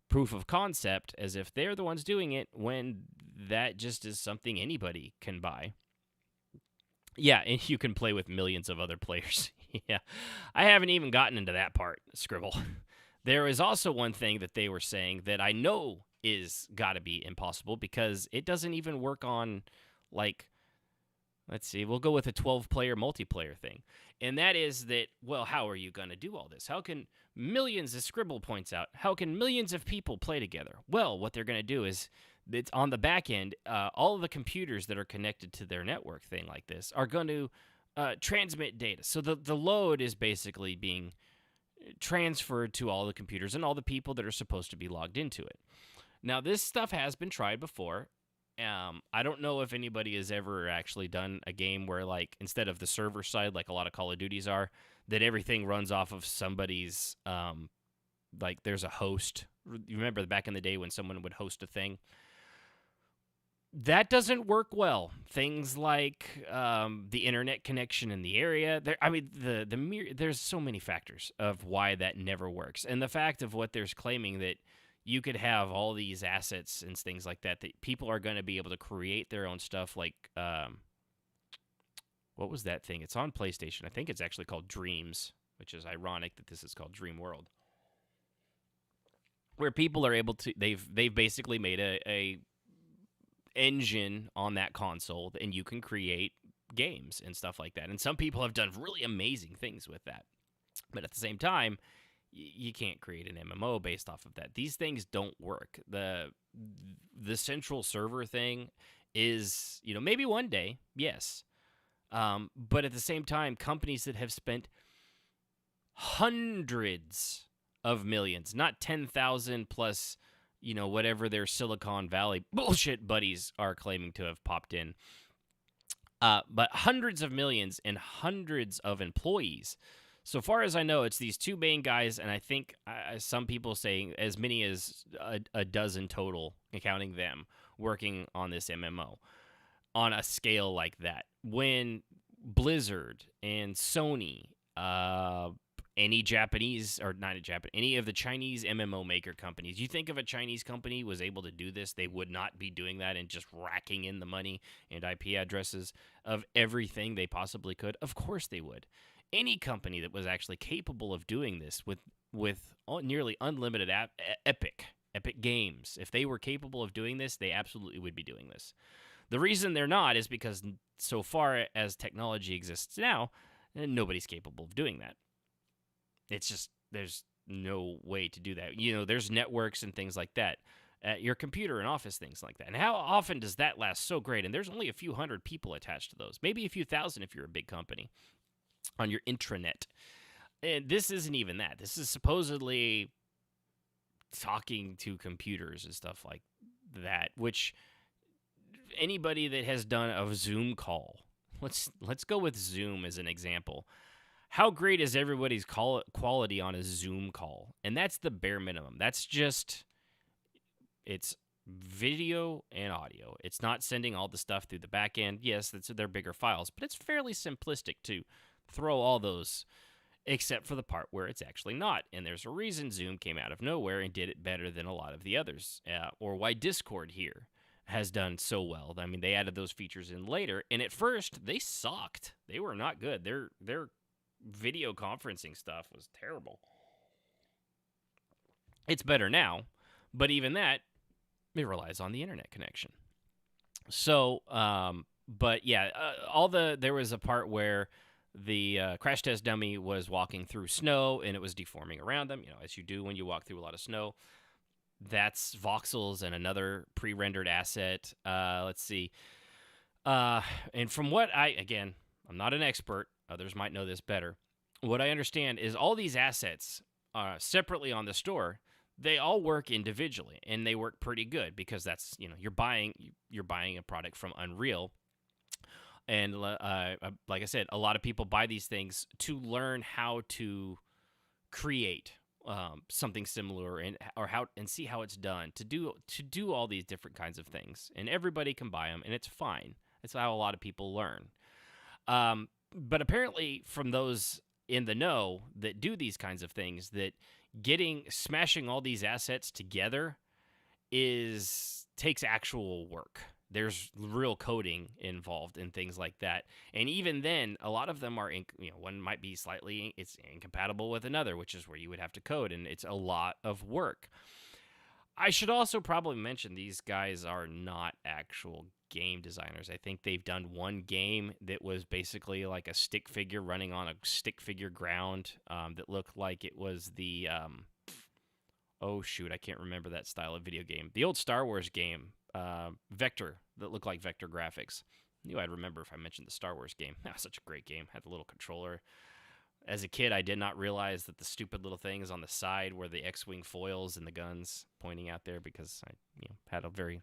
proof of concept, as if they're the ones doing it when that just is something anybody can buy. Yeah, and you can play with millions of other players. Yeah, I haven't even gotten into that part, Scribble. There is also one thing that they were saying that I know is got to be impossible because it doesn't even work on, like, let's see, we'll go with a 12-player multiplayer thing. And that is that, well, how are you going to do all this? How can millions, as Scribble points out, how can millions of people play together? Well, what they're going to do is, it's on the back end, all of the computers that are connected to their network thing like this are going to transmit data. So the load is basically being transferred to all the computers and all the people that are supposed to be logged into it. Now, this stuff has been tried before. I don't know if anybody has ever actually done a game where, like, instead of the server side, like a lot of Call of Duties are, that everything runs off of somebody's, like, there's a host. You remember back in the day when someone would host a thing? That doesn't work well. Things like the internet connection in the area. There's so many factors of why that never works. And the fact of what they're claiming that you could have all these assets and things like that people are going to be able to create their own stuff. Like, what was that thing? It's on PlayStation. I think it's actually called Dreams, which is ironic that this is called Dream World, where people are able to. They've basically made a engine on that console, and you can create games and stuff like that. And some people have done really amazing things with that. But at the same time, you can't create an MMO based off of that. These things don't work. The central server thing is, maybe one day, yes. But at the same time, companies that have spent hundreds of millions, not 10,000 plus, whatever their Silicon Valley bullshit buddies are claiming to have popped in. But hundreds of millions and hundreds of employees. So far as I know, it's these two main guys, and I think some people saying as many as a dozen total, counting them, working on this MMO on a scale like that. When Blizzard and Sony, any of the Chinese MMO maker companies, you think if a Chinese company was able to do this, they would not be doing that and just racking in the money and IP addresses of everything they possibly could? Of course they would. Any company that was actually capable of doing this with nearly unlimited Epic Games, if they were capable of doing this, they absolutely would be doing this. The reason they're not is because so far as technology exists now, nobody's capable of doing that. It's just, there's no way to do that. There's networks and things like that at your computer and office, things like that. And how often does that last so great? And there's only a few hundred people attached to those, maybe a few thousand if you're a big company on your intranet. And this isn't even that. This is supposedly talking to computers and stuff like that, which anybody that has done a Zoom call, let's go with Zoom as an example. How great is everybody's quality on a Zoom call? And that's the bare minimum. That's just, it's video and audio. It's not sending all the stuff through the back end. Yes, they're bigger files, but it's fairly simplistic to throw all those, except for the part where it's actually not. And there's a reason Zoom came out of nowhere and did it better than a lot of the others, or why Discord here has done so well. I mean, they added those features in later, and at first, they sucked. They were not good. Their video conferencing stuff was terrible. It's better now, but even that, it relies on the internet connection. So, but yeah, there was a part where the crash test dummy was walking through snow, and it was deforming around them, as you do when you walk through a lot of snow. That's voxels and another pre-rendered asset. Let's see. And from what I'm not an expert. Others might know this better. What I understand is all these assets separately on the store, they all work individually, and they work pretty good because that's, you're buying a product from Unreal. And like I said, a lot of people buy these things to learn how to create something similar and see how it's done, to do all these different kinds of things. And everybody can buy them, and it's fine. That's how a lot of people learn. But apparently from those in the know that do these kinds of things, that smashing all these assets together takes actual work. There's real coding involved in things like that. And even then, a lot of them are, one might be it's incompatible with another, which is where you would have to code, and it's a lot of work. I should also probably mention these guys are not actual game designers. I think they've done one game that was basically like a stick figure running on a stick figure ground that looked like it was the, I can't remember that style of video game. The old Star Wars game, Vector, that looked like Vector graphics. I knew I'd remember if I mentioned the Star Wars game. Such a great game. Had the little controller. As a kid, I did not realize that the stupid little things on the side were the X-Wing foils and the guns pointing out there, because I had a very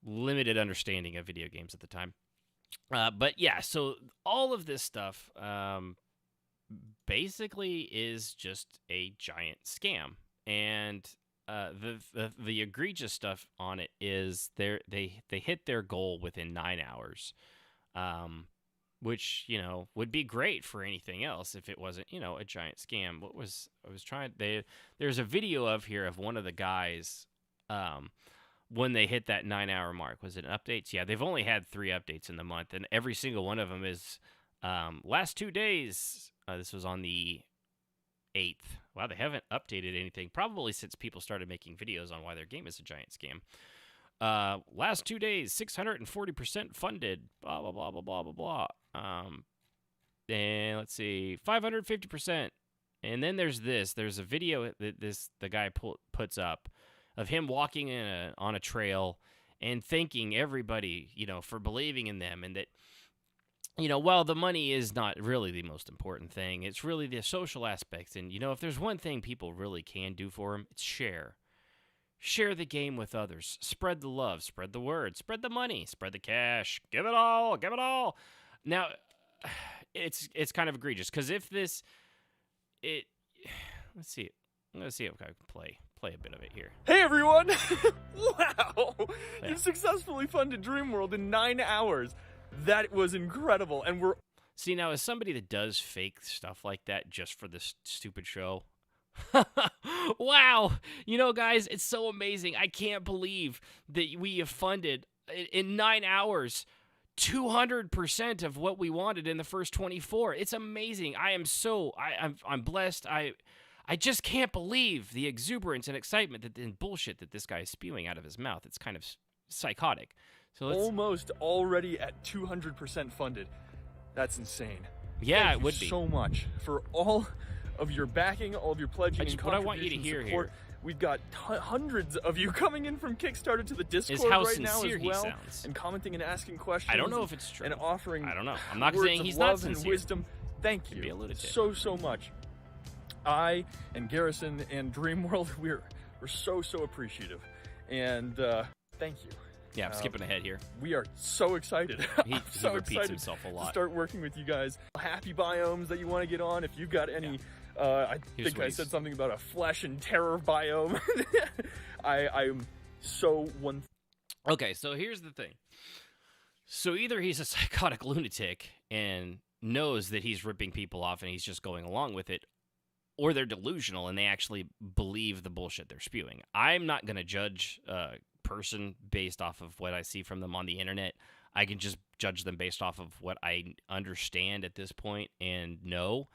limited understanding of video games at the time. But yeah, so all of this stuff basically is just a giant scam. And the egregious stuff on it is they hit their goal within 9 hours. Which, would be great for anything else if it wasn't, a giant scam. There's a video of one of the guys when they hit that 9 hour mark. Was it updates? Yeah, they've only had 3 updates in the month, and every single one of them is last 2 days. This was on the 8th. Wow, they haven't updated anything, probably since people started making videos on why their game is a giant scam. Last 2 days, 640% funded, blah, blah, blah, blah, blah, blah, blah. And let's see, 550%. And then there's a video that the guy puts up of him walking on a trail and thanking everybody, for believing in them. And that, while the money is not really the most important thing, it's really the social aspects. And, if there's one thing people really can do for him, it's share. Share the game with others. Spread the love. Spread the word. Spread the money. Spread the cash. Give it all. Give it all. Now, it's kind of egregious, because let's see. I'm going to see if I can play a bit of it here. Hey, everyone! Wow! Yeah. You successfully funded Dreamworld in 9 hours. That was incredible, and we're... See, now, as somebody that does fake stuff like that just for this stupid show... Wow! Guys, it's so amazing. I can't believe that we have funded, in 9 hours, 200% of what we wanted in the first 24. It's amazing. I'm blessed. I just can't believe the exuberance and excitement and bullshit that this guy is spewing out of his mouth. It's kind of psychotic. So almost already at 200% funded. That's insane. Yeah, Thank it would you be. So much for all of your backing, all of your pledging, and what I want you to hear support. Here. We've got hundreds of you coming in from Kickstarter to the Discord is how right now as he well, sounds. and commenting and asking questions. I don't know if it's true. And offering. I don't know. I'm not words saying of he's love not and sincere. wisdom. thank Could be a you lunatic. so much. I and Garrison and Dreamworld, we're so appreciative, and thank you. Yeah, I'm skipping ahead here. We are so excited. He I'm so repeats excited himself a to lot. start working with you guys. Happy biomes that you want to get on. If you've got any, I Here's think what I he's- said something about a flesh and terror biome. I'm so one. Okay, so here's the thing. So either he's a psychotic lunatic and knows that he's ripping people off and he's just going along with it, or they're delusional and they actually believe the bullshit they're spewing. I'm not going to judge a person based off of what I see from them on the internet. I can just judge them based off of what I understand at this point and know.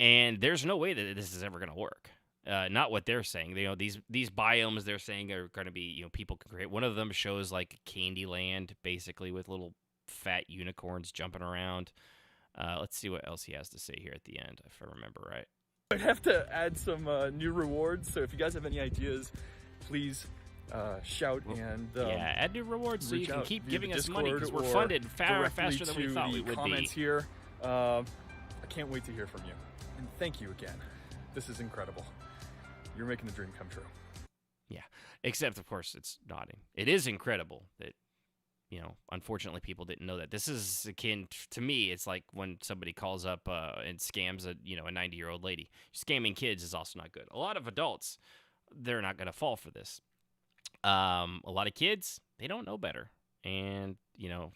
And there's no way that this is ever going to work. Not what they're saying. These biomes they're saying are going to be, people can create. One of them shows like Candyland, basically with little fat unicorns jumping around. Let's see what else he has to say here at the end, if I remember right. I'd have to add some new rewards. So if you guys have any ideas, please shout and Yeah, add new rewards so you reach can out keep via giving the us money because Discord we're or funded directly faster than we to thought the we would comments be. here. I can't wait to hear from you, and thank you again. This is incredible. You're making the dream come true. Yeah, except of course it's not. It is incredible that unfortunately people didn't know that. This is akin to me. It's like when somebody calls up and scams a 90-year-old lady. Scamming kids is also not good. A lot of adults, they're not going to fall for this. A lot of kids, they don't know better, and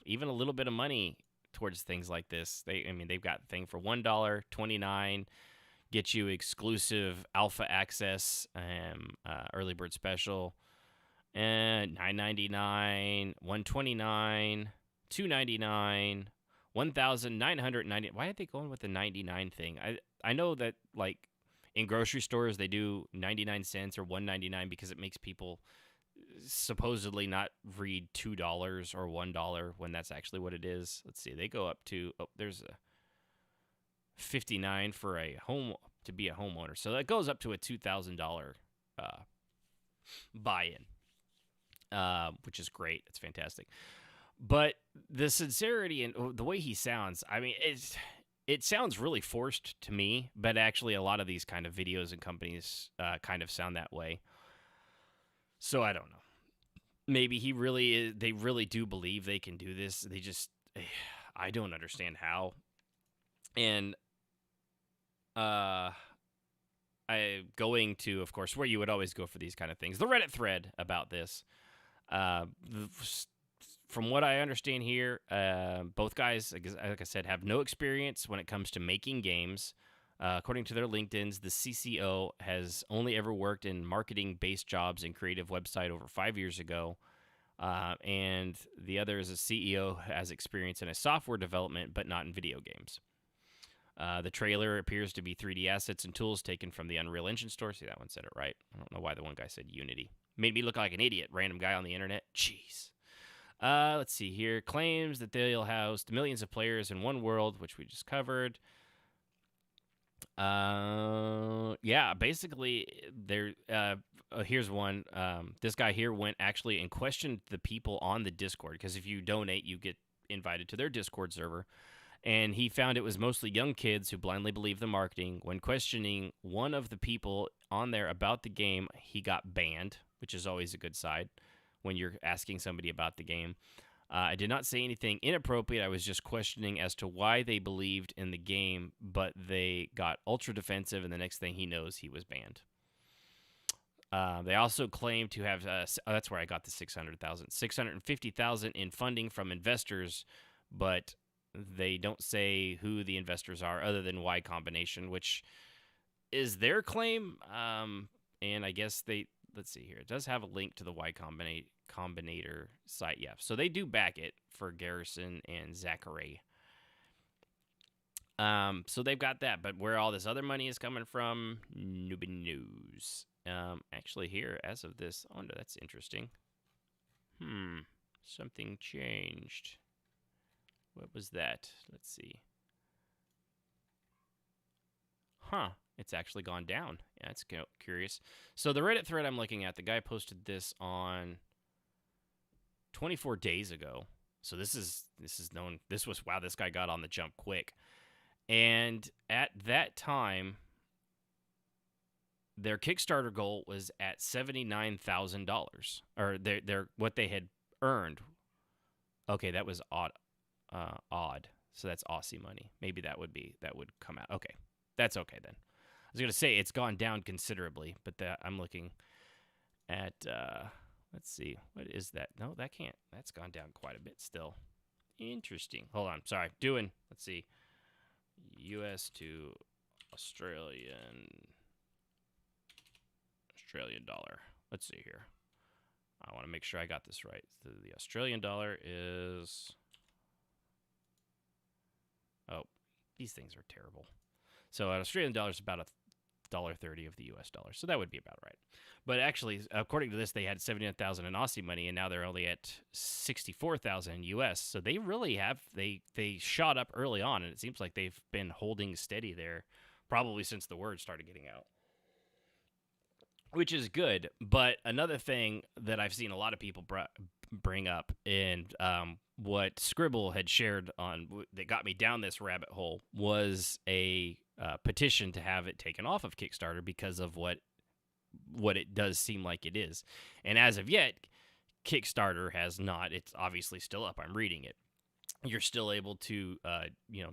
even a little bit of money towards things like this. They've got a thing for $1.29. Get you exclusive alpha access, early bird special, and $9.99, $129, $2.99, $1,990. Why are they going with the 99 thing? I know that like in grocery stores they do 99 cents or $1.99 because it makes people supposedly not read $2 or $1 when that's actually what it is. Let's see, they go up to there's a $59 for a home to be a homeowner, so that goes up to a $2,000 buy-in, which is great. It's fantastic. But the sincerity and the way he sounds, it sounds really forced to me. But actually, a lot of these kind of videos and companies kind of sound that way. So I don't know. Maybe he really is. They really do believe they can do this. They just, I don't understand how. And I going to, of course, where you would always go for these kind of things, the Reddit thread about this. From what I understand here, both guys, like I said, have no experience when it comes to making games. According to their LinkedIn's, the CCO has only ever worked in marketing-based jobs and creative website over 5 years ago. And the other is a CEO who has experience in a software development, but not in video games. The trailer appears to be 3D assets and tools taken from the Unreal Engine store. See, that one said it right. I don't know why the one guy said Unity. Made me look like an idiot. Random guy on the internet. Jeez. Let's see here. Claims that they'll house millions of players in one world, which we just covered. Yeah, basically, here's one. This guy here went actually and questioned the people on the Discord, because if you donate, you get invited to their Discord server. And he found it was mostly young kids who blindly believe the marketing. When questioning one of the people on there about the game, he got banned, which is always a good sign when you're asking somebody about the game. I did not say anything inappropriate. I was just questioning as to why they believed in the game, but they got ultra defensive, and the next thing he knows, he was banned. They also claim to have, that's where I got the 650,000 in funding from investors, but they don't say who the investors are other than Y Combinator, which is their claim. And I guess let's see here. It does have a link to the Y Combinator site. Yeah, so they do back it for Garrison and Zachary. So they've got that, but where all this other money is coming from, nobody knows. Actually here, as of this, oh no, that's interesting. Something changed. What was that? Let's see. It's actually gone down. Yeah, that's curious. So the Reddit thread I'm looking at, the guy posted this on 24 days ago. So this is known. This was, wow, this guy got on the jump quick. And at that time, their Kickstarter goal was at $79,000, or their what they had earned. Okay, that was odd. So that's Aussie money. Maybe that would come out. Okay, that's okay then. I was gonna say it's gone down considerably, but I'm looking at. Let's see, what is that? No, that can't. That's gone down quite a bit still. Interesting. Hold on. Sorry. Let's see. U.S. to Australian dollar. Let's see here. I want to make sure I got this right. The Australian dollar is... Oh, these things are terrible. So an Australian dollar is about $1.30 of the U.S. dollar. So that would be about right. But actually, according to this, they had $79,000 in Aussie money, and now they're only at $64,000 in U.S. So they really have they shot up early on, and it seems like they've been holding steady there, probably since the word started getting out, which is good. But another thing that I've seen a lot of people bring up, and what Scribble had shared on that got me down this rabbit hole, was a petition to have it taken off of Kickstarter because of what it does seem like it is. And as of yet, Kickstarter has not. It's obviously still up. I'm reading it. You're still able to,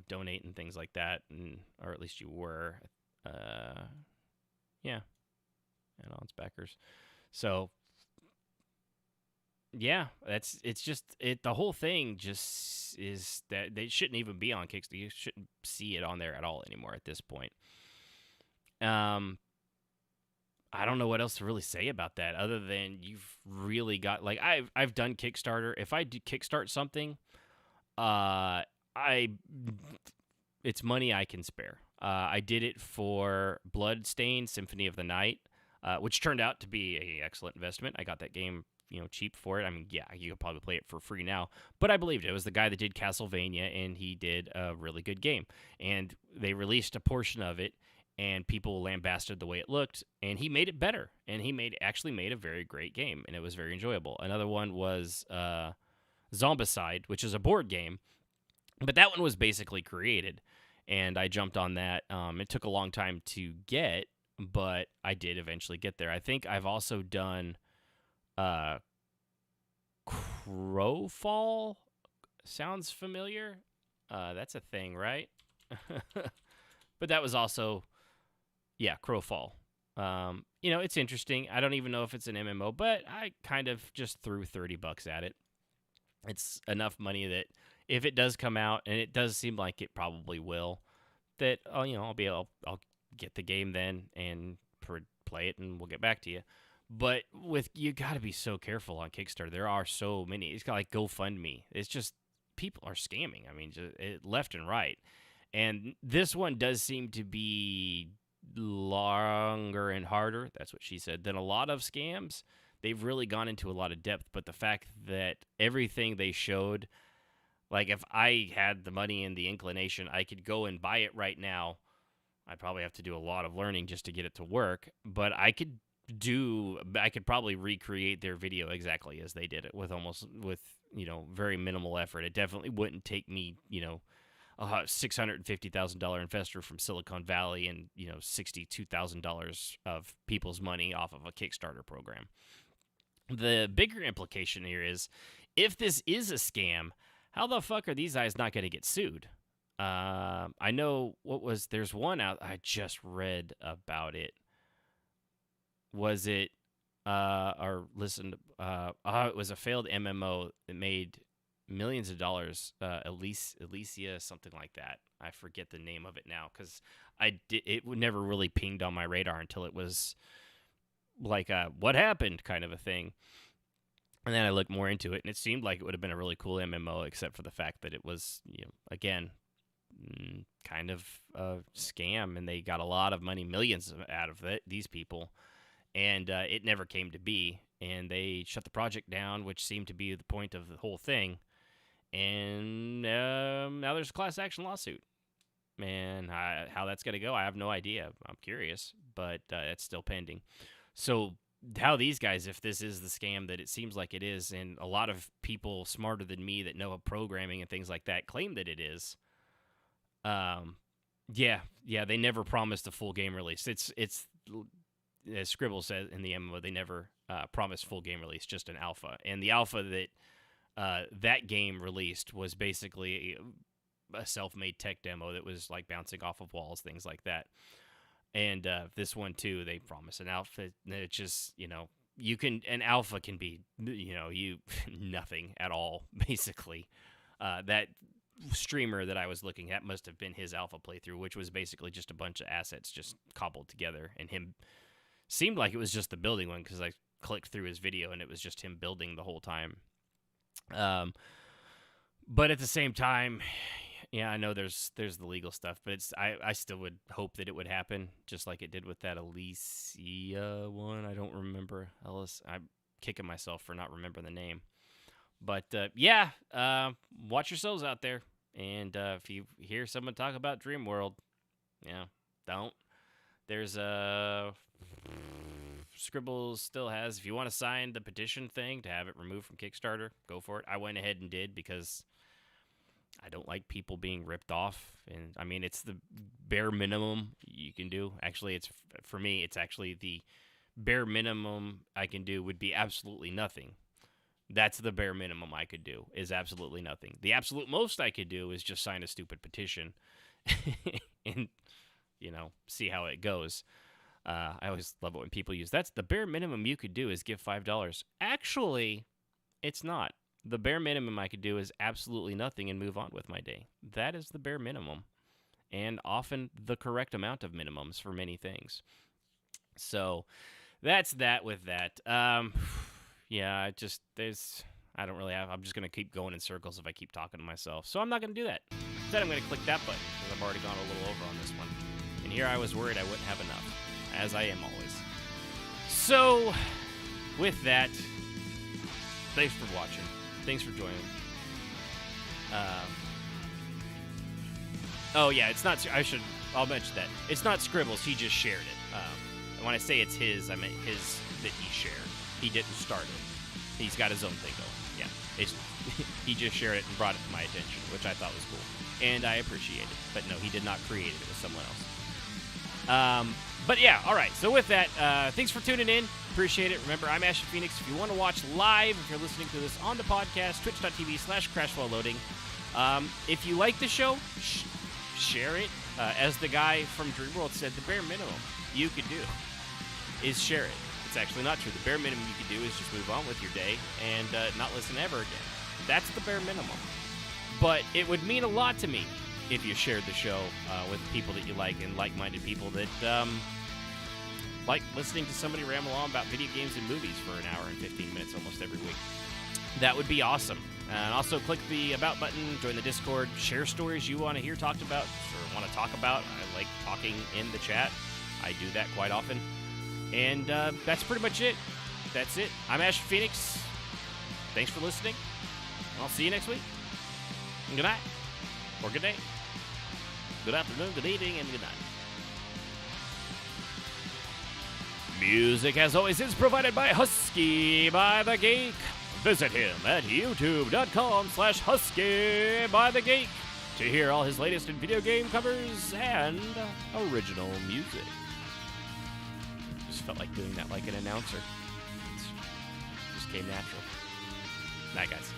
donate and things like that, or at least you were. Yeah. And on its backers. So, yeah, the whole thing just is that they shouldn't even be on Kickstarter. You shouldn't see it on there at all anymore at this point. I don't know what else to really say about that other than you've really got, like, I've done Kickstarter. If I do kickstart something, it's money I can spare. I did it for Bloodstained Symphony of the Night, which turned out to be an excellent investment. I got that game, cheap for it. I mean, yeah, you could probably play it for free now, but I believed it. It was the guy that did Castlevania, and he did a really good game. And they released a portion of it, and people lambasted the way it looked, and he made it better. And he actually made a very great game, and it was very enjoyable. Another one was Zombicide, which is a board game, but that one was basically created, and I jumped on that. It took a long time to get, but I did eventually get there. I think I've also done Crowfall. Sounds familiar? That's a thing, right? But that was also... Yeah, Crowfall. It's interesting. I don't even know if it's an MMO, but I kind of just threw $30 at it. It's enough money that if it does come out, and it does seem like it probably will, that I'll get the game then and play it, and we'll get back to you. But you got to be so careful on Kickstarter. There are so many. It's got like GoFundMe. It's just people are scamming. I mean, just left and right. And this one does seem to be longer and harder, that's what she said, than a lot of scams. They've really gone into a lot of depth, but the fact that everything they showed, like if I had the money and the inclination, I could go and buy it right now. I'd probably have to do a lot of learning just to get it to work, but I could probably recreate their video exactly as they did it with very minimal effort. It definitely wouldn't take me, $650,000 investor from Silicon Valley and $62,000 of people's money off of a Kickstarter program. The bigger implication here is, if this is a scam, how the fuck are these guys not going to get sued? I know there's one out, I just read about it. Was it, or listened, it was a failed MMO that made millions of dollars, Elysia, something like that. I forget the name of it now, because it never really pinged on my radar until it was like a what happened kind of a thing. And then I looked more into it, and it seemed like it would have been a really cool MMO, except for the fact that it was, again, kind of a scam, and they got a lot of money, millions out of these people, and it never came to be, and they shut the project down, which seemed to be the point of the whole thing. And now there's a class action lawsuit. Man, how that's going to go, I have no idea. I'm curious, but it's still pending. So how these guys, if this is the scam that it seems like it is, and a lot of people smarter than me that know of programming and things like that claim that it is, Yeah, they never promised a full game release. It's as Scribble says in the MMO, they never promised full game release, just an alpha. And the alpha that that game released was basically a self-made tech demo that was like bouncing off of walls, things like that. And this one too, they promise an alpha. It's just, an alpha can be, nothing at all, basically. That streamer that I was looking at must have been his alpha playthrough, which was basically just a bunch of assets just cobbled together, and him seemed like it was just the building one because I clicked through his video and it was just him building the whole time. But at the same time, yeah, I know there's the legal stuff, but I still would hope that it would happen just like it did with that Alicia one. I don't remember. I'm kicking myself for not remembering the name. But, watch yourselves out there. And if you hear someone talk about Dreamworld, don't. There's Scribbles still has, if you want to sign the petition thing to have it removed from Kickstarter, go for it. I went ahead and did because I don't like people being ripped off. And, I mean, it's the bare minimum you can do. Actually, for me, it's actually the bare minimum I can do would be absolutely nothing. That's the bare minimum I could do, is absolutely nothing. The absolute most I could do is just sign a stupid petition and, see how it goes. I always love it when people use, that's the bare minimum you could do is give $5. Actually, it's not. The bare minimum I could do is absolutely nothing and move on with my day. That is the bare minimum, and often the correct amount of minimums for many things. So that's that with that. Yeah, I don't really have, I'm just going to keep going in circles if I keep talking to myself. So I'm not going to do that. Instead, I'm going to click that button because I've already gone a little over on this one. And here I was worried I wouldn't have enough, as I am always. So, with that, thanks for watching. Thanks for joining. I'll mention that. It's not Scribbles, he just shared it. And when I say it's his, I meant his that he shared. He didn't start it. He's got his own thing going. Yeah. He just shared it and brought it to my attention, which I thought was cool. And I appreciate it. But no, he did not create it. It was someone else. But yeah, all right. So with that, thanks for tuning in. Appreciate it. Remember, I'm Ashton Phoenix. If you want to watch live, if you're listening to this on the podcast, twitch.tv/crashwhiloloading. If you like the show, share it. As the guy from Dreamworld said, the bare minimum you could do is share it. It's actually not true. The bare minimum you could do is just move on with your day and not listen ever again. That's the bare minimum. But it would mean a lot to me if you shared the show with people that you like and like-minded people that like listening to somebody ramble on about video games and movies for an hour and 15 minutes almost every week. That would be awesome. And also click the About button, join the Discord, share stories you want to hear talked about or want to talk about. I like talking in the chat. I do that quite often. And that's pretty much it. That's it. I'm Ashton Phoenix. Thanks for listening. I'll see you next week. Good night. Or good day. Good afternoon, good evening, and good night. Music, as always, is provided by Husky by the Geek. Visit him at youtube.com/Husky by the Geek to hear all his latest in video game covers and original music. Just felt like doing that like an announcer. It just came natural. Night, guys.